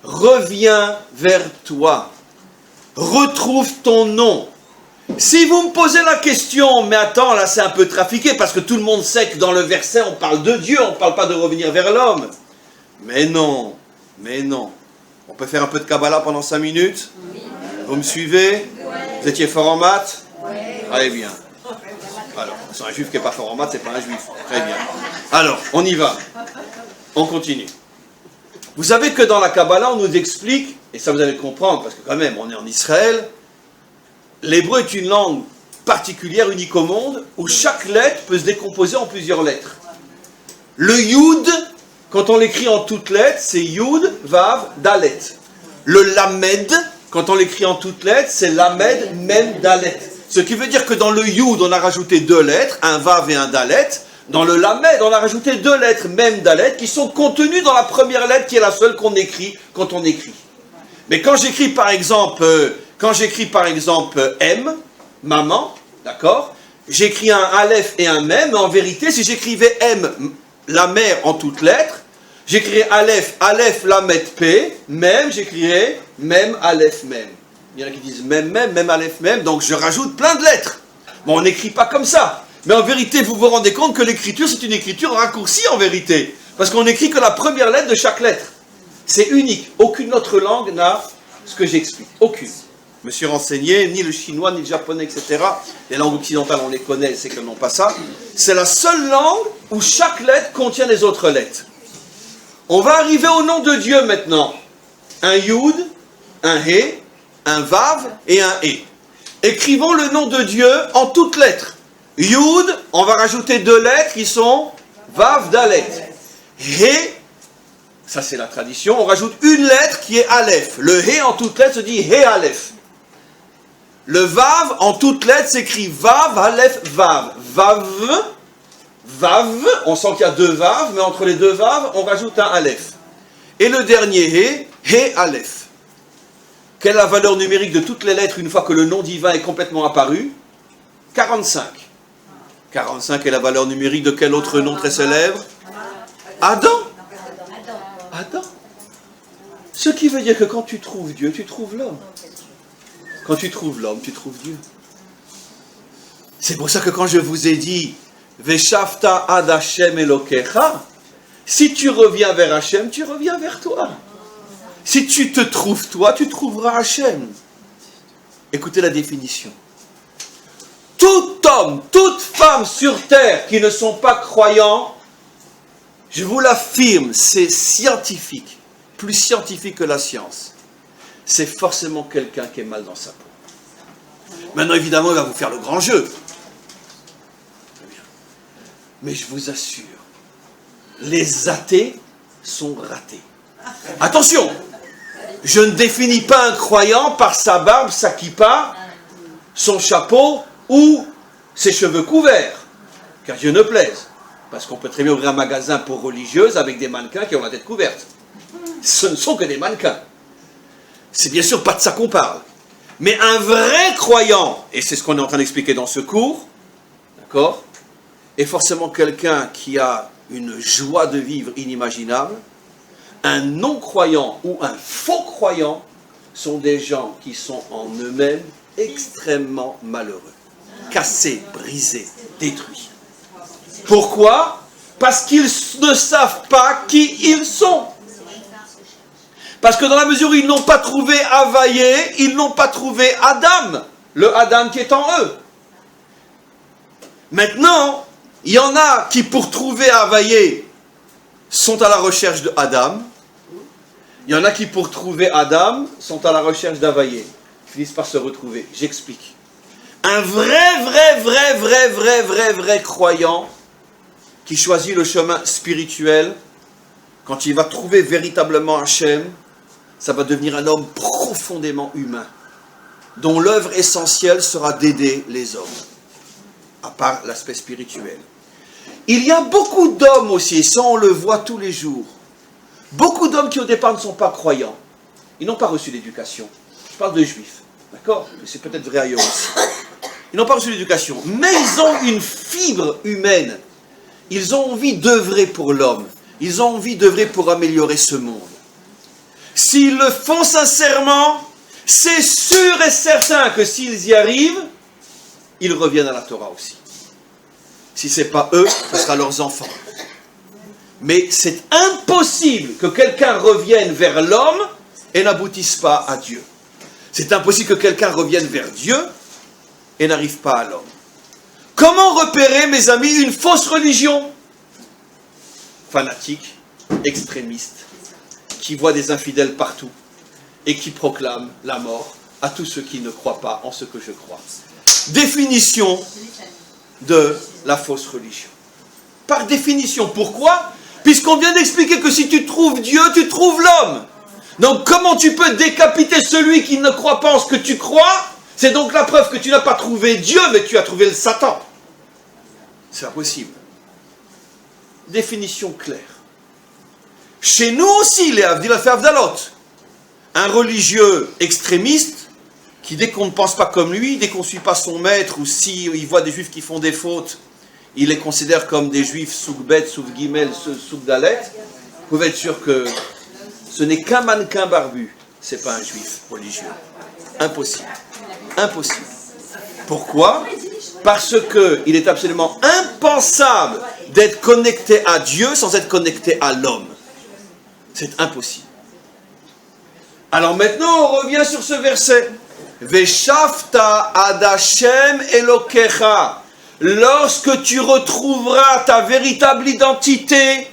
Reviens vers toi. Retrouve ton nom. Si vous me posez la question, mais attends, là c'est un peu trafiqué, parce que tout le monde sait que dans le verset, on parle de Dieu, on ne parle pas de revenir vers l'homme. Mais non. Mais non. On peut faire un peu de Kabbalah pendant 5 minutes? Oui. Vous me suivez? Oui. Vous étiez fort en maths? Oui. Allez bien. Alors, c'est un juif qui n'est pas fort en maths, c'est pas un juif. Très bien. Alors, on y va. On continue. Vous savez que dans la Kabbalah, on nous explique, et ça vous allez comprendre, parce que quand même, on est en Israël, l'hébreu est une langue particulière, unique au monde, où chaque lettre peut se décomposer en plusieurs lettres. Le Yud, quand on l'écrit en toutes lettres, c'est Yud, Vav, Dalet. Le Lamed, quand on l'écrit en toutes lettres, c'est Lamed, Mem, Dalet. Ce qui veut dire que dans le Yud, on a rajouté 2 lettres, un Vav et un Dalet. Dans le Lamed, on a rajouté 2 lettres, Mem, Dalet, qui sont contenues dans la première lettre, qui est la seule qu'on écrit quand on écrit. Mais quand j'écris par exemple M, maman, d'accord, j'écris un Aleph et un Mem, mais en vérité, si j'écrivais M, la mère en toutes lettres, j'écrirais Aleph, Aleph, Lamed, P, Mem, j'écrirais Mem, Aleph, Mem. Il y en a qui disent Mem, Mem, Mem, Aleph, Mem, donc je rajoute plein de lettres. Bon, on n'écrit pas comme ça. Mais en vérité, vous vous rendez compte que l'écriture, c'est une écriture raccourcie en vérité. Parce qu'on n'écrit que la première lettre de chaque lettre. C'est unique. Aucune autre langue n'a ce que j'explique. Aucune. Je me suis renseigné, ni le chinois, ni le japonais, etc. Les langues occidentales, on les connaît, c'est que non pas ça. C'est la seule langue où chaque lettre contient les autres lettres. On va arriver au nom de Dieu maintenant. Un Yud, un He, un Vav et un E. Écrivons le nom de Dieu en toutes lettres. Yud, on va rajouter 2 lettres qui sont Vav, Dalet. He, ça c'est la tradition, on rajoute une lettre qui est Aleph. Le He en toutes lettres se dit He Aleph. Le Vav en toutes lettres s'écrit Vav, Aleph, Vav. Vav, Vav, on sent qu'il y a deux Vav, mais entre les deux Vav, on rajoute un Aleph. Et le dernier He Aleph. Quelle est la valeur numérique de toutes les lettres une fois que le nom divin est complètement apparu? 45. 45 est la valeur numérique de quel autre nom très célèbre? Adam. Adam. Ce qui veut dire que quand tu trouves Dieu, tu trouves l'homme. Quand tu trouves l'homme, tu trouves Dieu. C'est pour ça que quand je vous ai dit Veshavta ad Hashem Elokecha, si tu reviens vers Hashem, tu reviens vers toi. Si tu te trouves toi, tu trouveras Hashem. Écoutez la définition. Tout homme, toute femme sur terre qui ne sont pas croyants, je vous l'affirme, c'est scientifique, plus scientifique que la science. C'est forcément quelqu'un qui est mal dans sa peau. Maintenant, évidemment, il va vous faire le grand jeu. Mais je vous assure, les athées sont ratés. Attention, je ne définis pas un croyant par sa barbe, sa kippa, son chapeau ou ses cheveux couverts, car Dieu ne plaise. Parce qu'on peut très bien ouvrir un magasin pour religieuses avec des mannequins qui ont la tête couverte. Ce ne sont que des mannequins. C'est bien sûr pas de ça qu'on parle. Mais un vrai croyant, et c'est ce qu'on est en train d'expliquer dans ce cours, d'accord, est forcément quelqu'un qui a une joie de vivre inimaginable. Un non-croyant ou un faux croyant sont des gens qui sont en eux-mêmes extrêmement malheureux, cassés, brisés, détruits. Pourquoi? Parce qu'ils ne savent pas qui ils sont. Parce que dans la mesure où ils n'ont pas trouvé Havaïe, ils n'ont pas trouvé Adam, le Adam qui est en eux. Maintenant, il y en a qui, pour trouver Havaïe, sont à la recherche de Adam. Il y en a qui, pour trouver Adam, sont à la recherche d'Havaïe. Ils finissent par se retrouver. J'explique. Un vrai croyant qui choisit le chemin spirituel, quand il va trouver véritablement Hachem, ça va devenir un homme profondément humain, dont l'œuvre essentielle sera d'aider les hommes, à part l'aspect spirituel. Il y a beaucoup d'hommes aussi, ça on le voit tous les jours, beaucoup d'hommes qui au départ ne sont pas croyants, ils n'ont pas reçu l'éducation. Je parle de juifs, d'accord? Mais c'est peut-être vrai ailleurs aussi. Ils n'ont pas reçu l'éducation, mais ils ont une fibre humaine. Ils ont envie d'œuvrer pour l'homme. Ils ont envie d'œuvrer pour améliorer ce monde. S'ils le font sincèrement, c'est sûr et certain que s'ils y arrivent, ils reviennent à la Torah aussi. Si ce n'est pas eux, ce sera leurs enfants. Mais c'est impossible que quelqu'un revienne vers l'homme et n'aboutisse pas à Dieu. C'est impossible que quelqu'un revienne vers Dieu et n'arrive pas à l'homme. Comment repérer, mes amis, une fausse religion? Fanatique, extrémiste, qui voit des infidèles partout et qui proclame la mort à tous ceux qui ne croient pas en ce que je crois. Définition de la fausse religion. Par définition, pourquoi? Puisqu'on vient d'expliquer que si tu trouves Dieu, tu trouves l'homme. Donc comment tu peux décapiter celui qui ne croit pas en ce que tu crois? C'est donc la preuve que tu n'as pas trouvé Dieu, mais tu as trouvé le Satan. C'est impossible. Définition claire. Chez nous aussi, les Avdil a fait Avdalot. Un religieux extrémiste, qui dès qu'on ne pense pas comme lui, dès qu'on ne suit pas son maître, ou s'il voit des juifs qui font des fautes, il les considère comme des juifs souk-bet, souk-gimel, souk-dalet. Vous pouvez être sûr que ce n'est qu'un mannequin barbu. Ce n'est pas un juif religieux. Impossible. Impossible. Pourquoi? Parce qu'il est absolument impensable d'être connecté à Dieu sans être connecté à l'homme. C'est impossible. Alors maintenant, on revient sur ce verset. Veshavta ad Hashem Elokecha. Lorsque tu retrouveras ta véritable identité,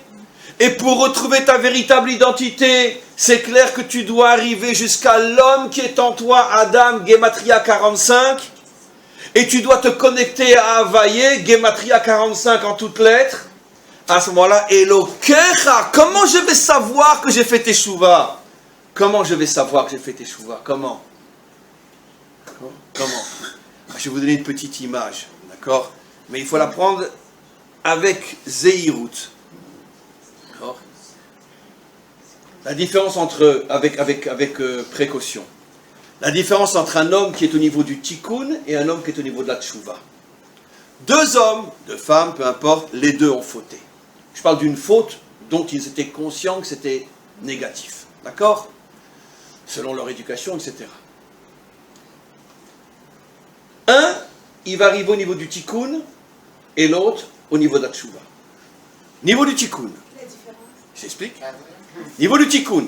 et pour retrouver ta véritable identité, c'est clair que tu dois arriver jusqu'à l'homme qui est en toi, Adam, Gematria 45, et tu dois te connecter à Havaïe, Gematria 45 en toutes lettres. À ce moment-là, Elokecha, comment je vais savoir que j'ai fait Teshuvah? Comment je vais savoir que j'ai fait Teshuvah? Comment? Je vais vous donner une petite image, d'accord? Mais il faut la prendre avec Zéhirut. D'accord? La différence avec précaution. La différence entre un homme qui est au niveau du tikkun et un homme qui est au niveau de la tchouva. Deux hommes, deux femmes, peu importe, les deux ont fauté. Je parle d'une faute dont ils étaient conscients que c'était négatif. D'accord? Selon leur éducation, etc. Un, il va arriver au niveau du tikkun et l'autre au niveau de la tchouva. Niveau du tikkun. J'explique. Niveau du tikkun.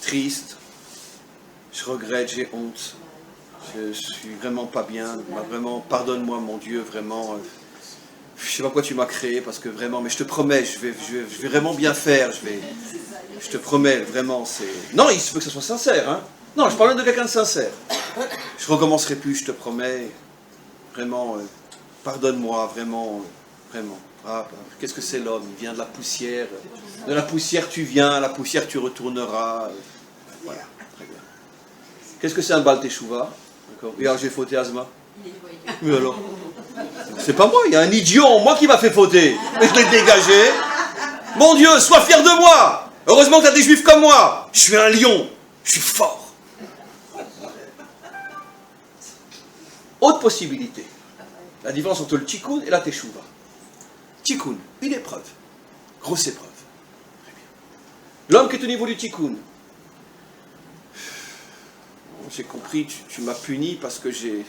Triste. Je regrette, j'ai honte. Je suis vraiment pas bien. Vraiment, pardonne-moi, mon Dieu, vraiment. Je sais pas pourquoi tu m'as créé, parce que vraiment, mais je te promets, je vais vraiment bien faire. Je te promets, vraiment, c'est. Non, il se peut que ce soit sincère, hein. Non, je parle de quelqu'un de sincère. Je recommencerai plus, je te promets. Vraiment, pardonne-moi, vraiment, vraiment. Ah, qu'est-ce que c'est l'homme? Il vient de la poussière. De la poussière tu viens, à la poussière tu retourneras. Voilà, très bien. Qu'est-ce que c'est un Baal Teshuvah? D'accord. Et alors j'ai fauté Asma. Mais alors? C'est pas moi, il y a un idiot en moi qui m'a fait fauter. Mais je l'ai dégagé. Mon Dieu, sois fier de moi. Heureusement que tu as des juifs comme moi. Je suis un lion. Je suis fort. Autre possibilité. La différence entre le tikkun et la teshuva. Tikkun, une épreuve. Grosse épreuve. Très bien. L'homme qui est au niveau du tikkun. J'ai compris, tu m'as puni parce que j'ai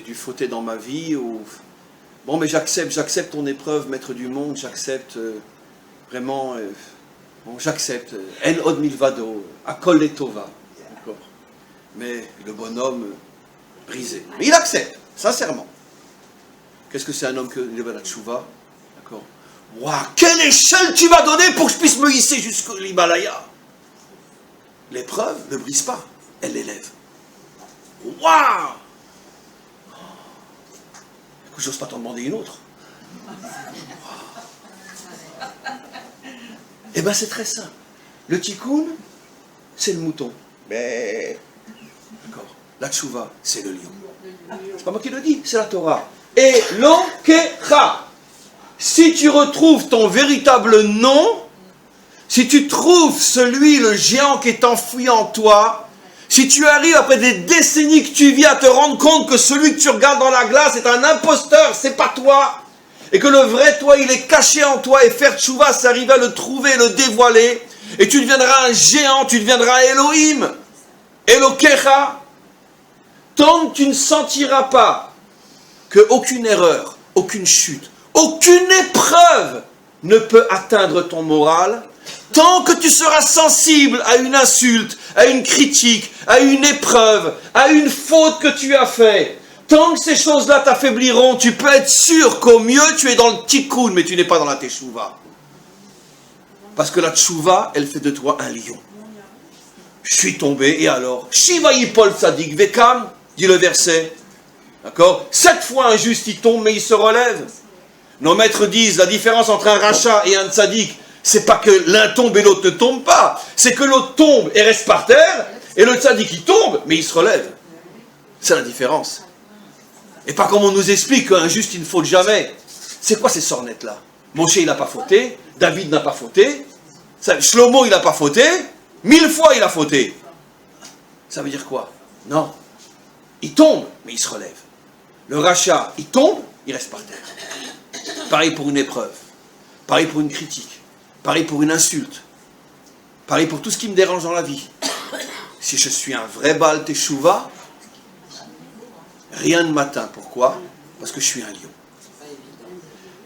dû fauter dans ma vie. Bon, mais j'accepte ton épreuve, maître du monde, j'accepte vraiment, bon, j'accepte. En od milvado, akol letova. D'accord. Mais le bonhomme brisé. Mais il accepte, sincèrement. Qu'est-ce que c'est un homme qui est à la tchouva? D'accord. Waouh, quelle échelle tu vas donner pour que je puisse me hisser jusqu'au l'Himalaya? L'épreuve ne brise pas, elle l'élève. Waouh! Écoute, j'ose pas t'en demander une autre. Eh bien, c'est très simple. Le tikkun, c'est le mouton. Mais, d'accord. La tchouva, c'est le lion. C'est pas moi qui le dis, c'est la Torah. Et l'okecha. Si tu retrouves ton véritable nom, si tu trouves celui, le géant qui est enfoui en toi, si tu arrives après des décennies que tu vis à te rendre compte que celui que tu regardes dans la glace est un imposteur, c'est pas toi, et que le vrai toi, il est caché en toi, et faire tchouva, c'est arriver à le trouver, le dévoiler, et tu deviendras un géant, tu deviendras Elohim, Elokecha. Tant que tu ne sentiras pas qu'aucune erreur, aucune chute, aucune épreuve ne peut atteindre ton moral, tant que tu seras sensible à une insulte, à une critique, à une épreuve, à une faute que tu as faite, tant que ces choses-là t'affaibliront, tu peux être sûr qu'au mieux tu es dans le tikkun, mais tu n'es pas dans la teshuva. Parce que la teshuva, elle fait de toi un lion. Je suis tombé, et alors? Shiva yipol tzadik vekam, dit le verset. D'accord? 7 fois un juste il tombe, mais il se relève. Nos maîtres disent, la différence entre un rachat et un tzadik, c'est pas que l'un tombe et l'autre ne tombe pas. C'est que l'autre tombe et reste par terre, et le tzadik il tombe, mais il se relève. C'est la différence. Et pas comme on nous explique qu'un juste il ne faute jamais. C'est quoi ces sornettes-là? Moshe il n'a pas fauté, David n'a pas fauté, Shlomo il n'a pas fauté, 1000 fois il a fauté. Ça veut dire quoi? Non. Il tombe, mais il se relève. Le rachat, il tombe, il reste par terre. Pareil pour une épreuve. Pareil pour une critique. Pareil pour une insulte. Pareil pour tout ce qui me dérange dans la vie. Si je suis un vrai Baal Teshuvah, rien ne m'atteint. Pourquoi? Parce que je suis un lion.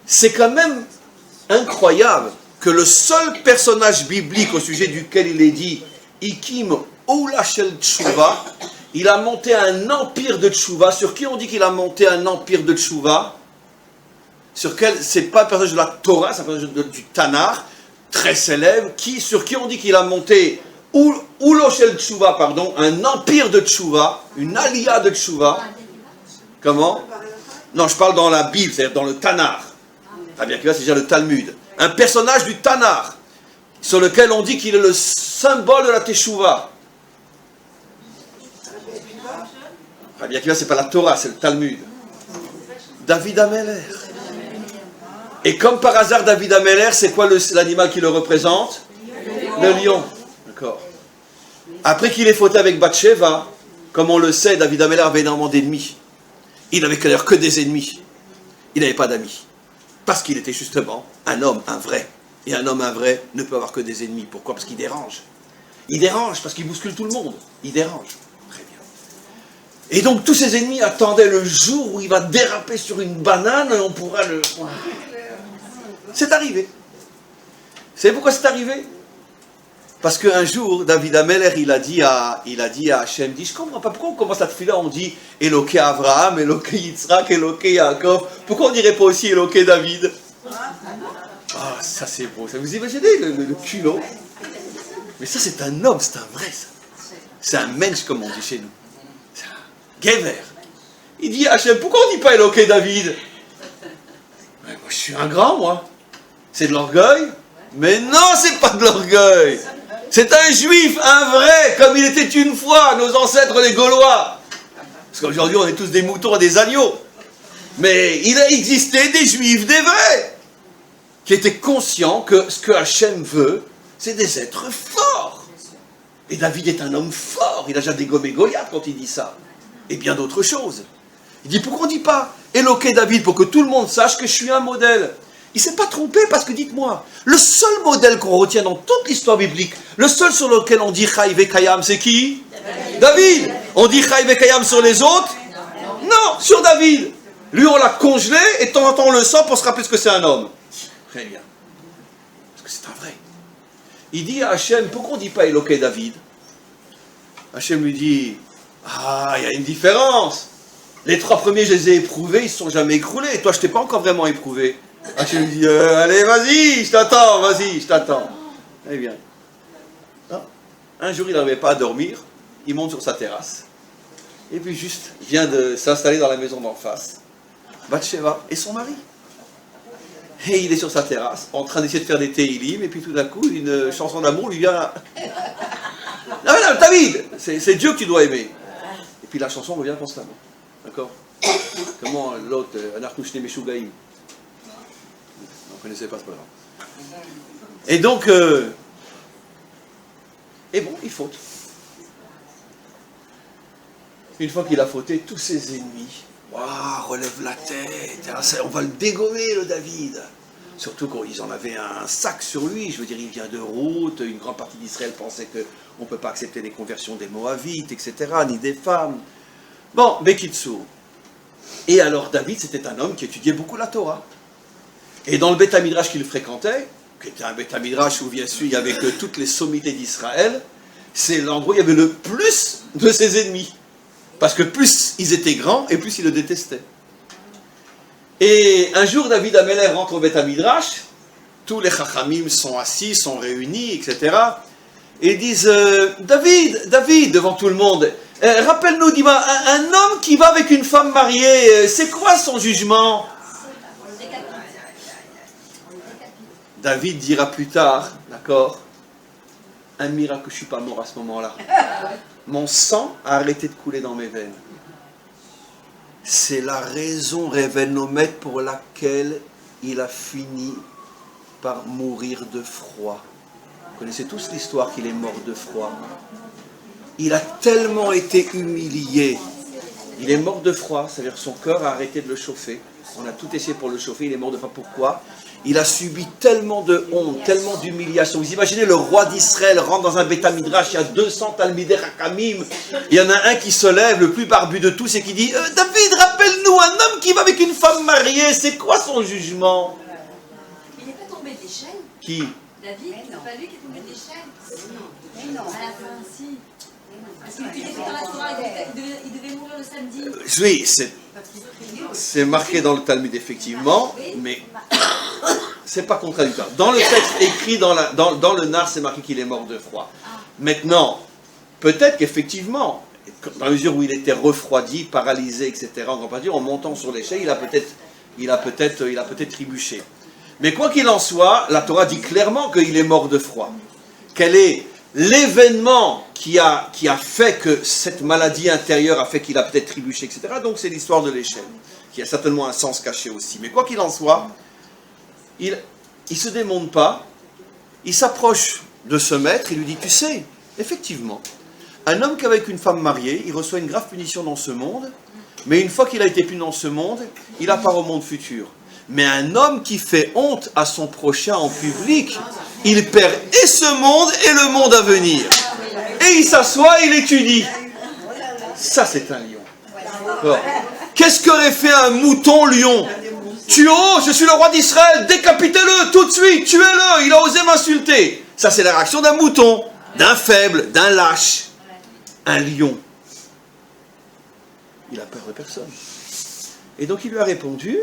C'est quand même incroyable que le seul personnage biblique au sujet duquel il est dit Ikim Oula Shel Teshuvah, il a monté un empire de Teshuvah. Sur qui on dit qu'il a monté un empire de Teshuvah? Sur quel? C'est pas le personnage de la Torah, c'est un personnage du Tanakh, très célèbre, sur qui on dit qu'il a monté Oulo Shel Teshuvah, pardon, un empire de Teshuvah, une aliyah de Teshuvah. Comment? Non, je parle dans la Bible, c'est-à-dire dans le Tanakh. Rabbi Akiva, c'est déjà le Talmud. Un personnage du Tanakh, sur lequel on dit qu'il est le symbole de la Teshuvah. Rabbi Akiva, c'est pas la Torah, c'est le Talmud. David Ameler. Et comme par hasard, David Améler, c'est quoi l'animal qui le représente? Le lion. D'accord. Après qu'il ait fauté avec Bathsheba, comme on le sait, David Améler avait énormément d'ennemis. Il n'avait d'ailleurs que des ennemis. Il n'avait pas d'amis. Parce qu'il était justement un homme, un vrai. Et un homme, un vrai, ne peut avoir que des ennemis. Pourquoi? Parce qu'il dérange. Il dérange parce qu'il bouscule tout le monde. Il dérange. Très bien. Et donc tous ses ennemis attendaient le jour où il va déraper sur une banane et on pourra le... C'est arrivé. Vous savez pourquoi c'est arrivé? Parce qu'un jour, David Améler, il a dit à Hachem, je ne comprends pas, pourquoi on commence la tefila, on dit Eloké Abraham, Eloké Yitzhak, Eloké Yaakov, pourquoi on dirait pas aussi Eloké David? Ah, ça c'est beau, ça, vous imaginez le culot? Mais ça c'est un homme, c'est un vrai, ça. C'est un mensch comme on dit chez nous. C'est un Gever. Il dit à Hachem, pourquoi on ne dit pas Eloké David? Mais moi je suis un grand, moi. C'est de l'orgueil? Mais non, c'est pas de l'orgueil. C'est un juif, un vrai, comme il était une fois, nos ancêtres les Gaulois. Parce qu'aujourd'hui, on est tous des moutons et des agneaux. Mais il a existé des juifs, des vrais, qui étaient conscients que ce que Hachem veut, c'est des êtres forts. Et David est un homme fort. Il a déjà dégommé Goliath quand il dit ça. Et bien d'autres choses. Il dit, pourquoi on ne dit pas Éloqué David pour que tout le monde sache que je suis un modèle? Il ne s'est pas trompé parce que, dites-moi, le seul modèle qu'on retient dans toute l'histoire biblique, le seul sur lequel on dit Chai Vekayam, c'est qui? David. On dit Chai Vekayam sur les autres? Non, sur David. Lui, on l'a congelé et de temps en temps on le sent pour se rappeler ce que c'est un homme. Très bien. Parce que c'est un vrai. Il dit à Hachem, pourquoi on ne dit pas Éloqué David? Hachem lui dit, ah, il y a une différence. Les 3 premiers, je les ai éprouvés, ils ne se sont jamais écroulés. Et toi, je ne t'ai pas encore vraiment éprouvé. Hachem lui dit, allez, vas-y, je t'attends, vas-y, je t'attends. Eh bien. Un jour, il n'arrivait pas à dormir, il monte sur sa terrasse. Et puis juste, il vient de s'installer dans la maison d'en face. Bathsheba et son mari. Et il est sur sa terrasse, en train d'essayer de faire des téhilim, et puis tout d'un coup, une chanson d'amour lui vient... Non, non, David, c'est Dieu que tu dois aimer. Et puis la chanson revient constamment. D'accord? Comment l'autre, Anarkouchne Meshugaïm. On ne connaissait pas, c'est pas grave. Et donc, et bon, il faute. Une fois qu'il a fauté, tous ses ennemis, waouh, relève la tête, on va le dégommer, le David. Surtout quand ils en avaient un sac sur lui, je veux dire, il vient de route, une grande partie d'Israël pensait qu'on ne peut pas accepter les conversions des Moabites, etc., ni des femmes. Bon, Bekitsu. Et alors David, c'était un homme qui étudiait beaucoup la Torah. Et dans le Beth Midrash qu'il fréquentait, qui était un Beth Midrash où bien sûr il n'y avait que toutes les sommités d'Israël, c'est l'endroit où il y avait le plus de ses ennemis. Parce que plus ils étaient grands, et plus ils le détestaient. Et un jour, David Améler rentre au Beth Midrash, tous les Chachamim sont assis, sont réunis, etc. Et ils disent, David, devant tout le monde, rappelle-nous, dis-moi, un homme qui va avec une femme mariée, c'est quoi son jugement? David dira plus tard, d'accord, un miracle que je ne suis pas mort à ce moment-là. Mon sang a arrêté de couler dans mes veines. C'est la raison révénomètre pour laquelle il a fini par mourir de froid. Vous connaissez tous l'histoire qu'il est mort de froid. Il a tellement été humilié. Il est mort de froid, c'est-à-dire que son cœur a arrêté de le chauffer. On a tout essayé pour le chauffer, il est mort de froid. Pourquoi? Il a subi tellement de honte, tellement d'humiliation. Vous imaginez, le roi d'Israël rentre dans un Beth Midrash, il y a 200 Talmidei Hakamim. Il y en a un qui se lève, le plus barbu de tous, et qui dit David, rappelle-nous, un homme qui va avec une femme mariée, c'est quoi son jugement? Il n'est pas tombé des chaînes? Qui? David, c'est pas lui qui est tombé des chaînes? Mais non. À la fin, si. Parce qu'il était dans la Torah, il devait mourir le samedi. Oui, c'est marqué dans le Talmud, effectivement, mais c'est pas contradictoire. Dans le texte écrit dans le Nar, c'est marqué qu'il est mort de froid. Maintenant, peut-être qu'effectivement, dans la mesure où il était refroidi, paralysé, etc., en montant sur l'échelle, il a peut-être trébuché. Mais quoi qu'il en soit, la Torah dit clairement qu'il est mort de froid. Quel est l'événement qui a fait que cette maladie intérieure a fait qu'il a peut-être trébuché, etc. Donc c'est l'histoire de l'échelle, qui a certainement un sens caché aussi. Mais quoi qu'il en soit, il se démonte pas, il s'approche de ce maître, il lui dit, tu sais, effectivement, un homme qu'avec une femme mariée, il reçoit une grave punition dans ce monde, mais une fois qu'il a été puni dans ce monde, il a part au monde futur. Mais un homme qui fait honte à son prochain en public, il perd et ce monde et le monde à venir. Et il s'assoit, il étudie. Ça, c'est un lion. Alors, qu'est-ce qu'aurait fait un mouton lion? Tu oses, je suis le roi d'Israël, décapitez-le tout de suite, tuez-le, il a osé m'insulter. Ça, c'est la réaction d'un mouton, d'un faible, d'un lâche. Un lion, il a peur de personne. Et donc il lui a répondu,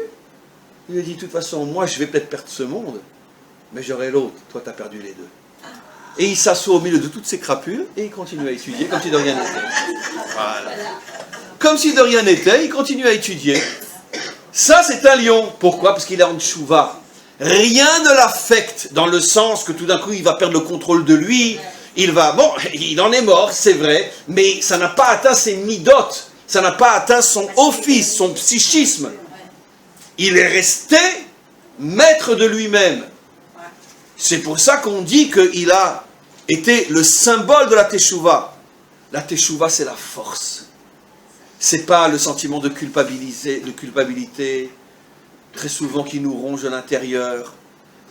il lui a dit, de toute façon, moi je vais peut-être perdre ce monde, mais j'aurai l'autre, toi tu as perdu les deux. Et il s'assoit au milieu de toutes ces crapules, et il continue à étudier comme si de rien n'était. Voilà. Comme si de rien n'était, il continue à étudier. Ça c'est un lion. Pourquoi? Parce qu'il est en tchouva. Rien ne l'affecte, dans le sens que tout d'un coup il va perdre le contrôle de lui, il en est mort, c'est vrai, mais ça n'a pas atteint ses midotes, ça n'a pas atteint son office, son psychisme. Il est resté maître de lui-même. C'est pour ça qu'on dit qu'il a été le symbole de la teshuva. La teshuva, c'est la force. C'est pas le sentiment de culpabilité, très souvent qui nous ronge de l'intérieur,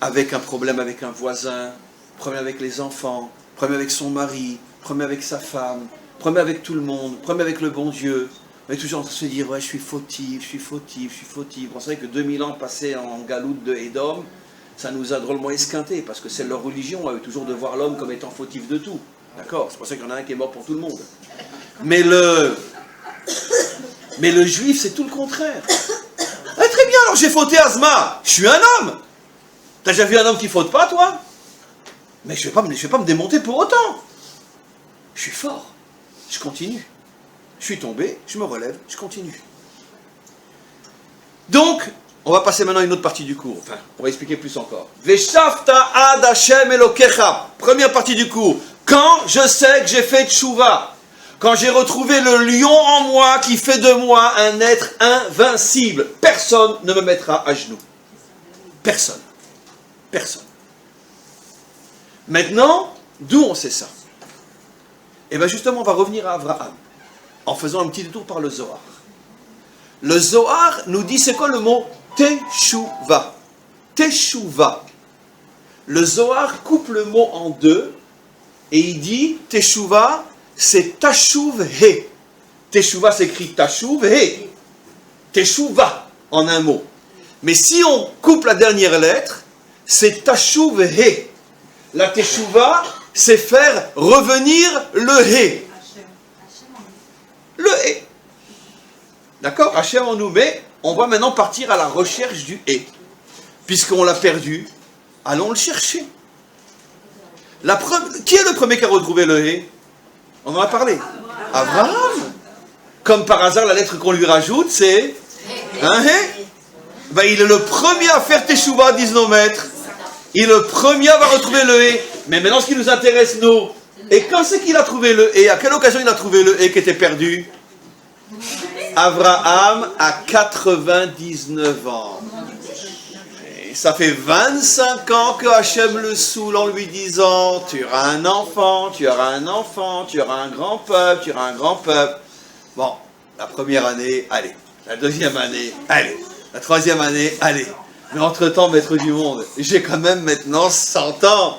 avec un problème avec un voisin, problème avec les enfants, problème avec son mari, problème avec sa femme, problème avec tout le monde, problème avec le bon Dieu. On est toujours en train de se dire, ouais, je suis fautif, je suis fautif, je suis fautif. On sait que 2000 ans passés en galoute de Édom, ça nous a drôlement esquinté, parce que c'est leur religion, toujours de voir l'homme comme étant fautif de tout. D'accord? C'est pour ça qu'il y en a un qui est mort pour tout le monde. Mais le juif, c'est tout le contraire. Ah, très bien, alors j'ai fauté Asma, je suis un homme. T'as déjà vu un homme qui faute pas, toi? Mais je vais pas me démonter pour autant. Je suis fort. Je continue. Je suis tombé, je me relève, je continue. Donc, on va passer maintenant à une autre partie du cours. Enfin, on va expliquer plus encore. Veshafta ad Hashem Elokecha. Première partie du cours. Quand je sais que j'ai fait tchouva, quand j'ai retrouvé le lion en moi qui fait de moi un être invincible, personne ne me mettra à genoux. Personne. Personne. Maintenant, d'où on sait ça? Et bien justement, on va revenir à Abraham, en faisant un petit détour par le Zohar. Le Zohar nous dit, c'est quoi le mot Teshuva? Teshuva. Le Zohar coupe le mot en deux, et il dit, Teshuva, c'est Tashuv He. Teshuva s'écrit Tashuv He. Teshuva, en un mot. Mais si on coupe la dernière lettre, c'est Tashuv He. La Teshuva, c'est faire revenir le He. Le He. D'accord? Hachem en nous, mais on va maintenant partir à la recherche du He. Puisqu'on l'a perdu, allons le chercher. Qui est le premier qui a retrouvé le He? On en a parlé. Abraham. Comme par hasard, la lettre qu'on lui rajoute, c'est un He. Ben, il est le premier à faire Teshuva, disent nos maîtres. Il est le premier à retrouver le He. Mais maintenant, ce qui nous intéresse, nous, et quand c'est qu'il a trouvé le He? À quelle occasion il a trouvé le He qui était perdu? Abraham a 99 ans. Et ça fait 25 ans que Hachem le saoule en lui disant, tu auras un enfant, tu auras un enfant, tu auras un grand peuple, tu auras un grand peuple. Bon, la première année, allez. La deuxième année, allez. La troisième année, allez. Mais entre-temps, maître du monde, j'ai quand même maintenant 100 ans.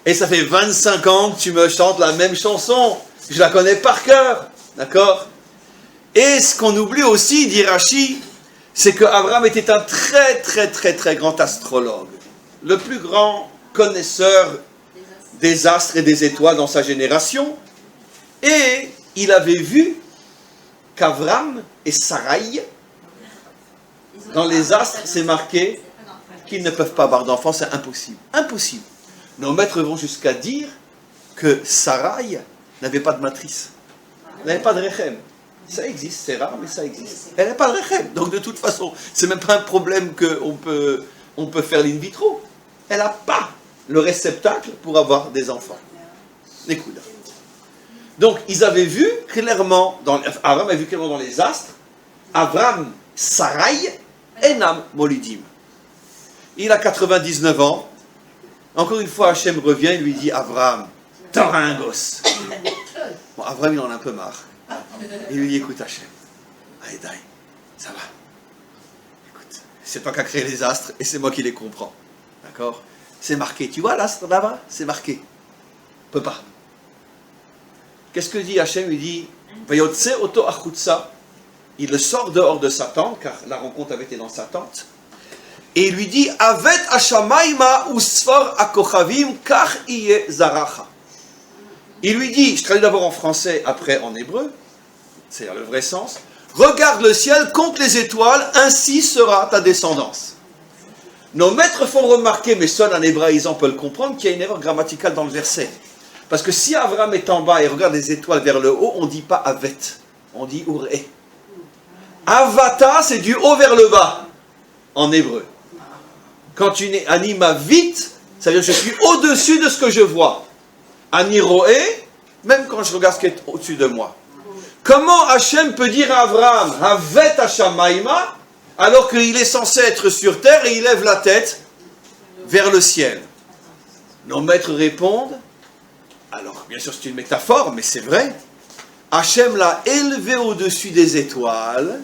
Et ça fait 25 ans que tu me chantes la même chanson. Je la connais par cœur. D'accord? Et ce qu'on oublie aussi, dit Rashi, c'est qu'Abraham était un très très très très grand astrologue. Le plus grand connaisseur des astres et des étoiles dans sa génération. Et il avait vu qu'Abraham et Sarai, dans les astres, c'est marqué qu'ils ne peuvent pas avoir d'enfants, c'est impossible. Impossible. Nos maîtres vont jusqu'à dire que Sarai n'avait pas de matrice. Elle n'avait pas de rechem. Ça existe, c'est rare, mais ça existe. Elle n'a pas de rechem. Donc de toute façon, c'est même pas un problème qu'on peut faire l'in vitro. Elle n'a pas le réceptacle pour avoir des enfants. Écoute. Donc ils avaient vu clairement, Abraham avait vu clairement dans les astres, Abraham, Sarai, Enam Molidim. il a 99 ans. Encore une fois, Hachem revient et lui dit, Abraham, t'auras un gosse. Bon, Abraham, il en a un peu marre. Il lui dit, écoute Hachem, allez, ça va. Écoute, c'est toi qui as créé les astres et c'est moi qui les comprends. D'accord? C'est marqué. Tu vois l'astre là-bas? C'est marqué. On peut pas. Qu'est-ce que dit Hachem? Il dit, Vayotse oto achutsa. Il le sort dehors de sa tente, car la rencontre avait été dans sa tente. Et il lui dit, Avet Hashamaima usfor akochavim kach iye zaracha. Il lui dit, je traduis d'abord en français, après en hébreu, c'est le vrai sens, regarde le ciel, compte les étoiles, ainsi sera ta descendance. Nos maîtres font remarquer, mais seul un hébraïsant peut le comprendre, qu'il y a une erreur grammaticale dans le verset. Parce que si Abraham est en bas et regarde les étoiles vers le haut, on ne dit pas Avet, on dit Uré. Avata, c'est du haut vers le bas, en hébreu. Quand tu anima vite, ça veut dire que je suis au-dessus de ce que je vois. Aniroé, même quand je regarde ce qui est au-dessus de moi. Comment Hachem peut dire à Abraham, Havet Hashamaima, alors qu'il est censé être sur terre et il lève la tête vers le ciel? Nos maîtres répondent, alors bien sûr c'est une métaphore, mais c'est vrai. Hachem l'a élevé au-dessus des étoiles,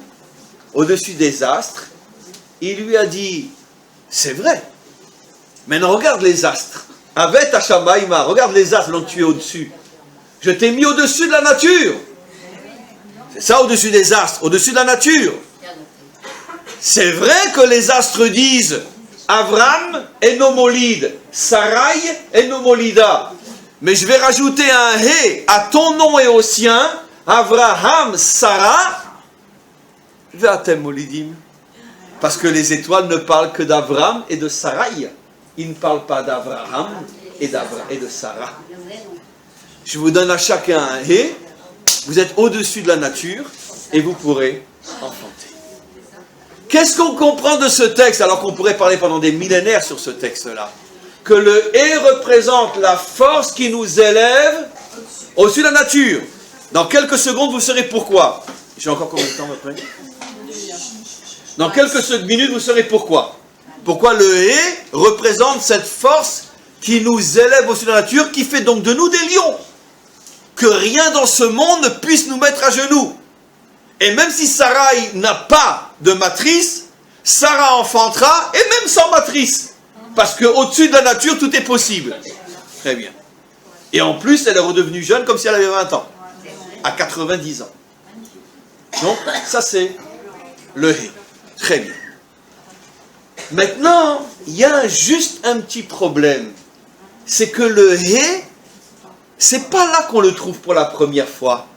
au-dessus des astres. Il lui a dit, c'est vrai. Maintenant regarde les astres. Avet Hashamaima, regarde les astres dont tu es au-dessus. Je t'ai mis au-dessus de la nature. C'est ça au-dessus des astres, au-dessus de la nature. C'est vrai que les astres disent Avram est nomolide, Sarai est nomolida. Mais je vais rajouter un hé à ton nom et au sien, Avraham, Sarah, Ve'atem molidim. Parce que les étoiles ne parlent que d'Avram et de Sarai. Ils ne parlent pas d'Avraham et de Sarah. Je vous donne à chacun un hé. Vous êtes au-dessus de la nature et vous pourrez enfanter. Qu'est-ce qu'on comprend de ce texte alors qu'on pourrait parler pendant des millénaires sur ce texte-là? Que le hé représente la force qui nous élève au-dessus de la nature. Dans quelques secondes, vous saurez pourquoi. J'ai encore combien de temps après? Dans quelques minutes, vous saurez pourquoi. Pourquoi le hé représente cette force qui nous élève au-dessus de la nature, qui fait donc de nous des lions. Que rien dans ce monde ne puisse nous mettre à genoux. Et même si Sarai n'a pas de matrice, Sarah enfantera, et même sans matrice. Parce qu'au-dessus de la nature, tout est possible. Très bien. Et en plus, elle est redevenue jeune comme si elle avait 20 ans. À 90 ans. Donc, ça c'est le hé. Très bien. Maintenant, il y a juste un petit problème. C'est que le hé, c'est pas là qu'on le trouve pour la première fois.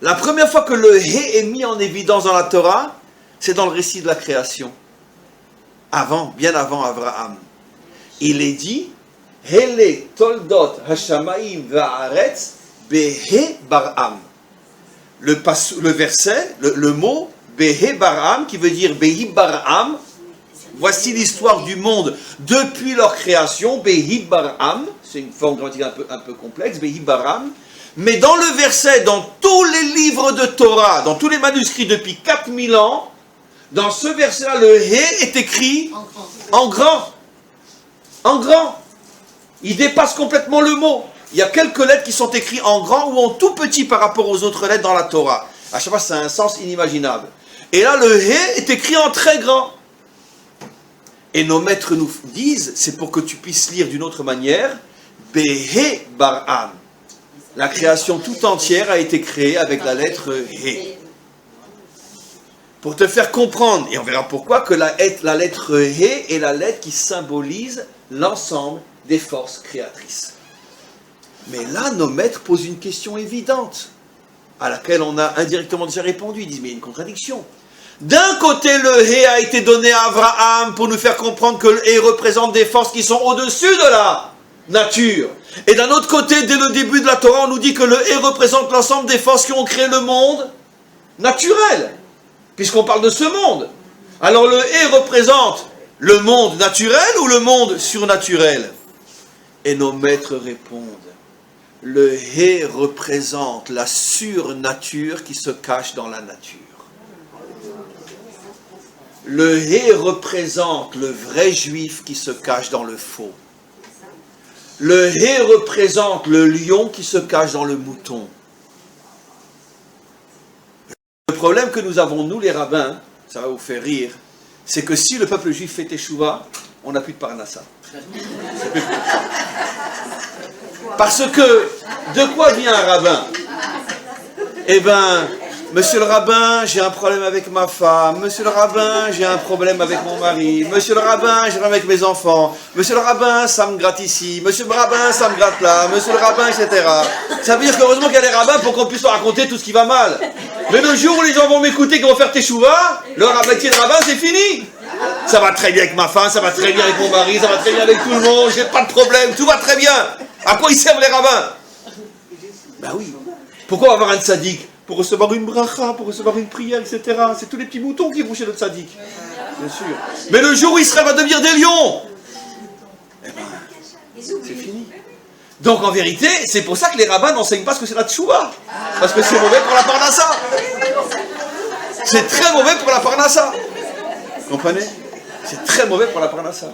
La première fois que le hé est mis en évidence dans la Torah, c'est dans le récit de la création. Avant, bien avant Abraham. Il est dit, Hele toldot hashamaim va'aretz behe baram. Le verset, le mot behe baram, qui veut dire behi baram, voici l'histoire du monde depuis leur création, behi baram, c'est une forme grammaticale un peu complexe, behi baram, mais dans le verset, dans tous les livres de Torah, dans tous les manuscrits depuis 4000 ans, dans ce verset-là, le hé est écrit en grand. En grand. Il dépasse complètement le mot. Il y a quelques lettres qui sont écrites en grand ou en tout petit par rapport aux autres lettres dans la Torah. À chaque fois, ça a un sens inimaginable. Et là, le hé est écrit en très grand. Et nos maîtres nous disent, c'est pour que tu puisses lire d'une autre manière, Behe Baram. La création tout entière a été créée avec la lettre hé. Pour te faire comprendre, et on verra pourquoi, que la lettre hé est la lettre qui symbolise l'ensemble des forces créatrices. Mais là, nos maîtres posent une question évidente, à laquelle on a indirectement déjà répondu. Ils disent, mais il y a une contradiction. D'un côté, le hé a été donné à Abraham pour nous faire comprendre que le hé représente des forces qui sont au-dessus de la nature. Et d'un autre côté, dès le début de la Torah, on nous dit que le hé représente l'ensemble des forces qui ont créé le monde naturel. Puisqu'on parle de ce monde. Alors le hé représente le monde naturel ou le monde surnaturel? Et nos maîtres répondent, le hé représente la surnature qui se cache dans la nature. Le hé représente le vrai juif qui se cache dans le faux. Le hé représente le lion qui se cache dans le mouton. Le problème que nous avons, nous les rabbins, ça va vous faire rire, c'est que si le peuple juif fait Teshuvah, on n'a plus de Parnassa. Parce que, de quoi vient un rabbin? Eh bien, monsieur le rabbin, j'ai un problème avec ma femme. Monsieur le rabbin, j'ai un problème avec mon mari. Monsieur le rabbin, j'ai un problème avec mes enfants. Monsieur le rabbin, ça me gratte ici. Monsieur le rabbin, ça me gratte là. Monsieur le rabbin, etc. Ça veut dire qu'heureusement qu'il y a des rabbins pour qu'on puisse leur raconter tout ce qui va mal. Mais le jour où les gens vont m'écouter, qui vont faire Teshuvah, leur métier de rabbin, c'est fini. Ça va très bien avec ma femme, ça va très bien avec mon mari, ça va très bien avec tout le monde, j'ai pas de problème, tout va très bien. À quoi ils servent les rabbins? Ben oui. Pourquoi avoir un tzaddik? Pour recevoir une bracha, pour recevoir une prière, etc. C'est tous les petits moutons qui vont chez le tzaddik. Bien sûr. Mais le jour où Israël va devenir des lions, eh ben, c'est fini. Donc en vérité, c'est pour ça que les rabbins n'enseignent pas ce que c'est la tchouva. Parce que c'est mauvais pour la parnassa. C'est très mauvais pour la parnassa. Vous comprenez? C'est très mauvais pour la parnassa.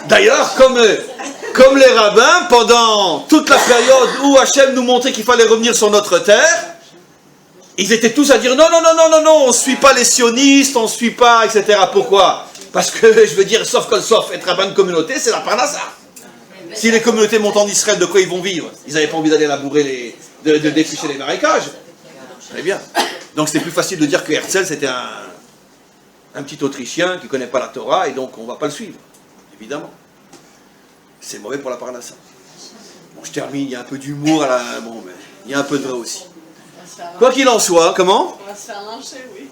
D'ailleurs, comme les rabbins, pendant toute la période où Hachem nous montrait qu'il fallait revenir sur notre terre, ils étaient tous à dire non, non, non, non, non, non, on ne suit pas les sionistes, on ne suit pas, etc. Pourquoi? Parce que, je veux dire, sauf être rabbin de communauté, c'est la parnassa. Si les communautés montent en Israël, de quoi ils vont vivre? Ils n'avaient pas envie d'aller labourer, de défricher les marécages. Très bien. Donc c'est plus facile de dire que Herzl, c'était un petit Autrichien qui ne connaît pas la Torah, et donc on ne va pas le suivre. Évidemment. C'est mauvais pour la parnassa. Bon, je termine, il y a un peu d'humour à la... Bon, mais il y a un peu de vrai aussi. Quoi qu'il en soit, comment? On va se faire lyncher, oui.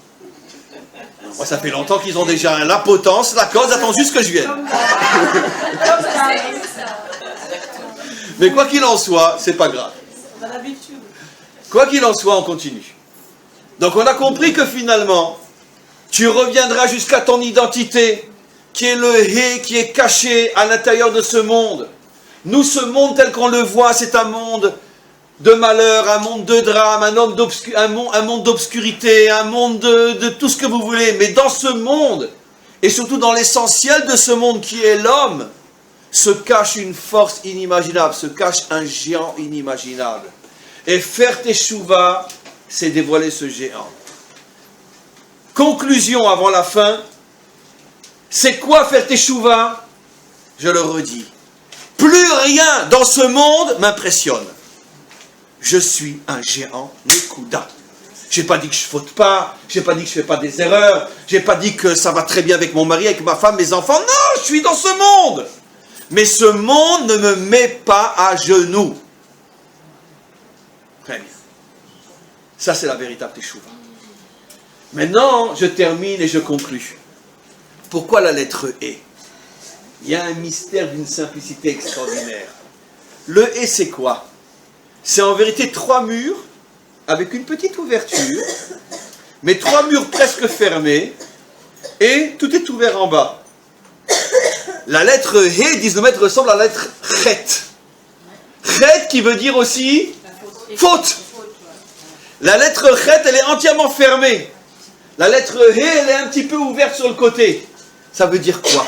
Moi, ça fait longtemps qu'ils ont déjà la potence, la cause, attends juste que je vienne. Mais quoi qu'il en soit, c'est pas grave. On a l'habitude. Quoi qu'il en soit, on continue. Donc on a compris que finalement, tu reviendras jusqu'à ton identité, qui est le hé, qui est caché à l'intérieur de ce monde. Nous, ce monde tel qu'on le voit, c'est un monde de malheur, un monde de drame, un monde d'obscurité, un monde de tout ce que vous voulez. Mais dans ce monde, et surtout dans l'essentiel de ce monde qui est l'homme, se cache une force inimaginable, se cache un géant inimaginable. Et faire Teshuvah, c'est dévoiler ce géant. Conclusion avant la fin, c'est quoi faire Teshuvah? Je le redis. Plus rien dans ce monde m'impressionne. Je suis un géant Nekuda. J'ai pas dit que je faute pas, j'ai pas dit que je fais pas des erreurs, j'ai pas dit que ça va très bien avec mon mari, avec ma femme, mes enfants. Non, je suis dans ce monde. Mais ce monde ne me met pas à genoux. Très bien. Ça, c'est la véritable Teshuvah. Maintenant, je termine et je conclus. Pourquoi la lettre E? Il y a un mystère d'une simplicité extraordinaire. Le E, c'est quoi? C'est en vérité 3 murs avec une petite ouverture, mais 3 murs presque fermés, et tout est ouvert en bas. La lettre He, disent nos maîtres, ressemble à la lettre Chet. Chet qui veut dire aussi faute. La lettre Chet, elle est entièrement fermée. La lettre He, elle est un petit peu ouverte sur le côté. Ça veut dire quoi?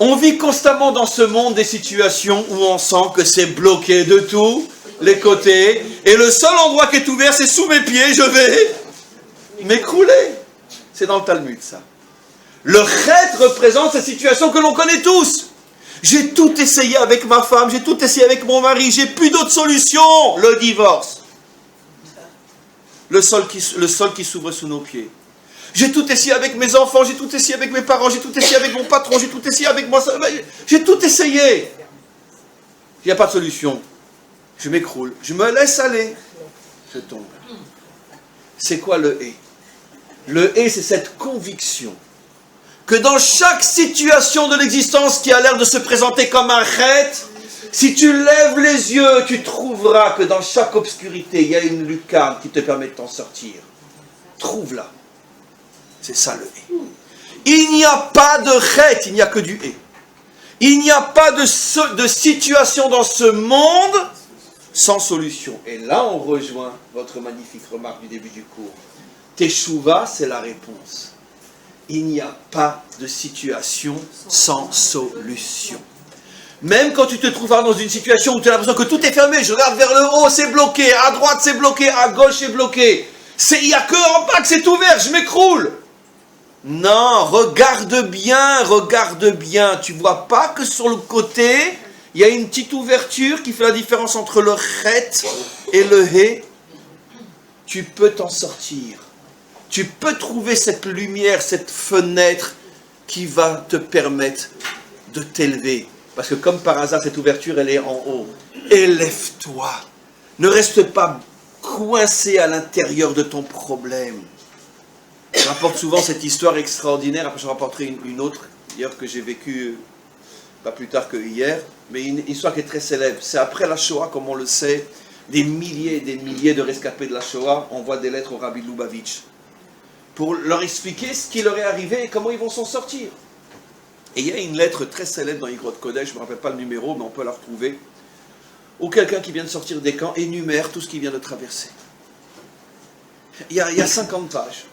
On vit constamment dans ce monde des situations où on sent que c'est bloqué de tous les côtés. Et le seul endroit qui est ouvert, c'est sous mes pieds, je vais m'écrouler. C'est dans le Talmud, ça. Le Chet représente cette situation que l'on connaît tous. J'ai tout essayé avec ma femme, j'ai tout essayé avec mon mari, j'ai plus d'autre solution, le divorce. Le sol qui s'ouvre sous nos pieds. J'ai tout essayé avec mes enfants, j'ai tout essayé avec mes parents, j'ai tout essayé avec mon patron, j'ai tout essayé avec moi. J'ai tout essayé. Il n'y a pas de solution. Je m'écroule, je me laisse aller. Je tombe. C'est quoi le « et » ? Le « et », c'est cette conviction que dans chaque situation de l'existence qui a l'air de se présenter comme un chet, si tu lèves les yeux, tu trouveras que dans chaque obscurité, il y a une lucarne qui te permet de t'en sortir. Trouve-la. C'est ça le « et ». Il n'y a pas de chet, il n'y a que du « et ». Il n'y a pas de situation dans ce monde sans solution. Et là, on rejoint votre magnifique remarque du début du cours. Teshuvah, c'est la réponse. il n'y a pas de situation sans solution. Même quand tu te trouves dans une situation où tu as l'impression que tout est fermé, je regarde vers le haut, c'est bloqué, à droite c'est bloqué, à gauche c'est bloqué. Il n'y a que en bas que c'est ouvert, je m'écroule. Non, regarde bien. Tu vois pas que sur le côté, il y a une petite ouverture qui fait la différence entre le chet et le hé. Tu peux t'en sortir. Tu peux trouver cette lumière, cette fenêtre qui va te permettre de t'élever. Parce que comme par hasard, cette ouverture, elle est en haut. Élève-toi. Ne reste pas coincé à l'intérieur de ton problème. Je rapporte souvent cette histoire extraordinaire. Après, je rapporterai une autre, hier, que j'ai vécue pas plus tard que hier. Mais une histoire qui est très célèbre. C'est après la Shoah, comme on le sait, des milliers et des milliers de rescapés de la Shoah envoient des lettres au Rabbi Lubavitch pour leur expliquer ce qui leur est arrivé et comment ils vont s'en sortir. Et il y a une lettre très célèbre dans Igrot Kodesh, je ne me rappelle pas le numéro, mais on peut la retrouver, où quelqu'un qui vient de sortir des camps énumère tout ce qu'il vient de traverser. Il y a 50 pages.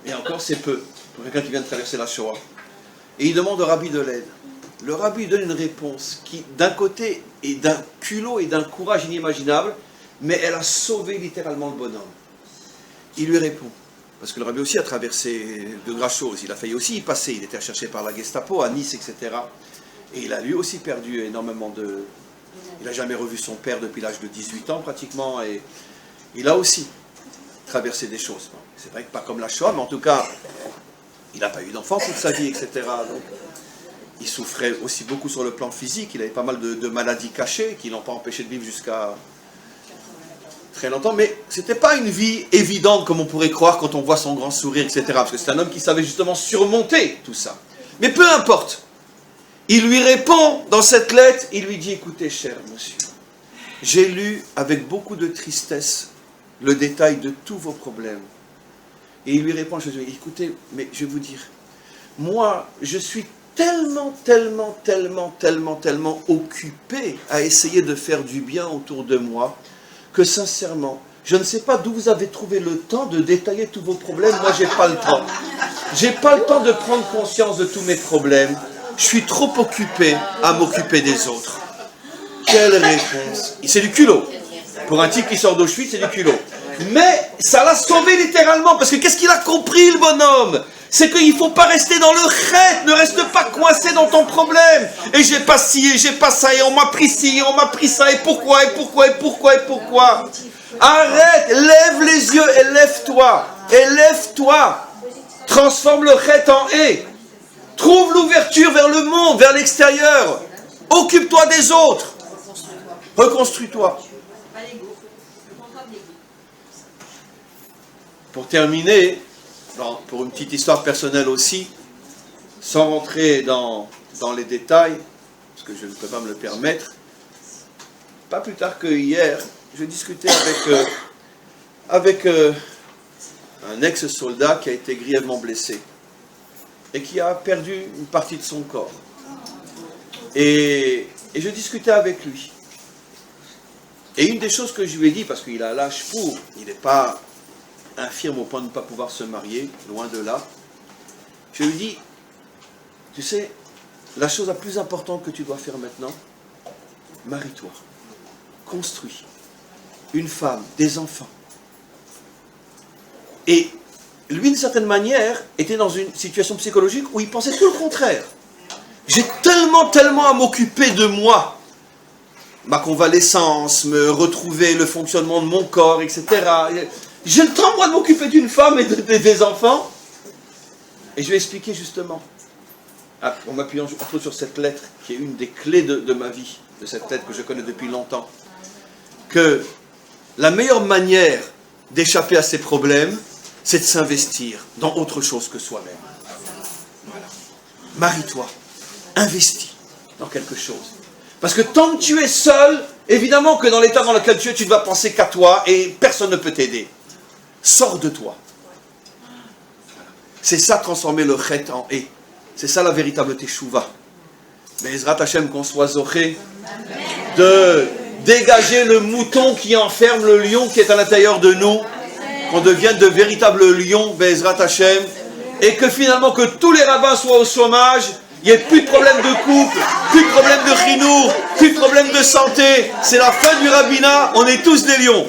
Et encore, c'est peu pour quelqu'un qui vient de traverser la Shoah. Et il demande au Rabbi de l'aide. Le Rabbi donne une réponse qui, d'un côté, est d'un culot et d'un courage inimaginable, mais elle a sauvé littéralement le bonhomme. Il lui répond. Parce que le Rabbi aussi a traversé de grosses choses. Il a failli aussi y passer. Il était recherché par la Gestapo à Nice, etc. Et il a lui aussi perdu énormément de... Il n'a jamais revu son père depuis l'âge de 18 ans pratiquement. Et il a aussi traversé des choses. C'est vrai que pas comme la Shoah, mais en tout cas, il n'a pas eu d'enfant toute sa vie, etc. Donc, il souffrait aussi beaucoup sur le plan physique. Il avait pas mal de maladies cachées qui ne l'ont pas empêché de vivre jusqu'à très longtemps, mais c'était pas une vie évidente comme on pourrait croire quand on voit son grand sourire, etc. Parce que c'est un homme qui savait justement surmonter tout ça. Mais peu importe. Il lui répond dans cette lettre, il lui dit, écoutez, cher monsieur, j'ai lu avec beaucoup de tristesse le détail de tous vos problèmes. Et il lui répond, écoutez, mais je vais vous dire, moi, je suis tellement occupé à essayer de faire du bien autour de moi, que sincèrement, je ne sais pas d'où vous avez trouvé le temps de détailler tous vos problèmes. Moi, j'ai pas le temps. J'ai pas le temps de prendre conscience de tous mes problèmes. Je suis trop occupé à m'occuper des autres. Quelle réponse! C'est du culot. Pour un type qui sort d'Auschwitz, c'est du culot. Mais ça l'a sauvé littéralement, parce que qu'est-ce qu'il a compris, le bonhomme? C'est qu'il ne faut pas rester dans le chet, ne reste pas coincé dans ton problème. Et j'ai pas ci, et j'ai pas ça, et on m'a pris ci, et on m'a pris ça, et pourquoi. Arrête, lève les yeux, élève-toi. Transforme le chet en hé. Trouve l'ouverture vers le monde, vers l'extérieur. Occupe-toi des autres. Reconstruis-toi. Pour terminer, pour une petite histoire personnelle aussi, sans rentrer dans les détails, parce que je ne peux pas me le permettre, pas plus tard que hier, je discutais avec un ex-soldat qui a été grièvement blessé et qui a perdu une partie de son corps. Et je discutais avec lui. Et une des choses que je lui ai dit, parce qu'il a l'âge pour, il n'est pas infirme au point de ne pas pouvoir se marier, loin de là, je lui dis, tu sais, la chose la plus importante que tu dois faire maintenant, marie-toi, construis une femme, des enfants. Et lui, d'une certaine manière, était dans une situation psychologique où il pensait tout le contraire. J'ai tellement à m'occuper de moi, ma convalescence, me retrouver le fonctionnement de mon corps, etc. J'ai le temps, moi, de m'occuper d'une femme et des enfants. Et je vais expliquer justement, en m'appuyant surtout sur cette lettre, qui est une des clés de ma vie, de cette lettre que je connais depuis longtemps, que la meilleure manière d'échapper à ces problèmes, c'est de s'investir dans autre chose que soi-même. Voilà. Marie-toi, investis dans quelque chose. Parce que tant que tu es seul, évidemment que dans l'état dans lequel tu es, tu ne vas penser qu'à toi et personne ne peut t'aider. Sors de toi. C'est ça, transformer le chet en hé. C'est ça la véritable teshuva. Mais Ezrat Hashem, qu'on soit zoché de dégager le mouton qui enferme le lion qui est à l'intérieur de nous, qu'on devienne de véritables lions, Ezrat Hashem, et que finalement que tous les rabbins soient au chômage, il n'y ait plus de problème de couple, plus de problème de chinour, plus de problème de santé. C'est la fin du rabbinat, on est tous des lions.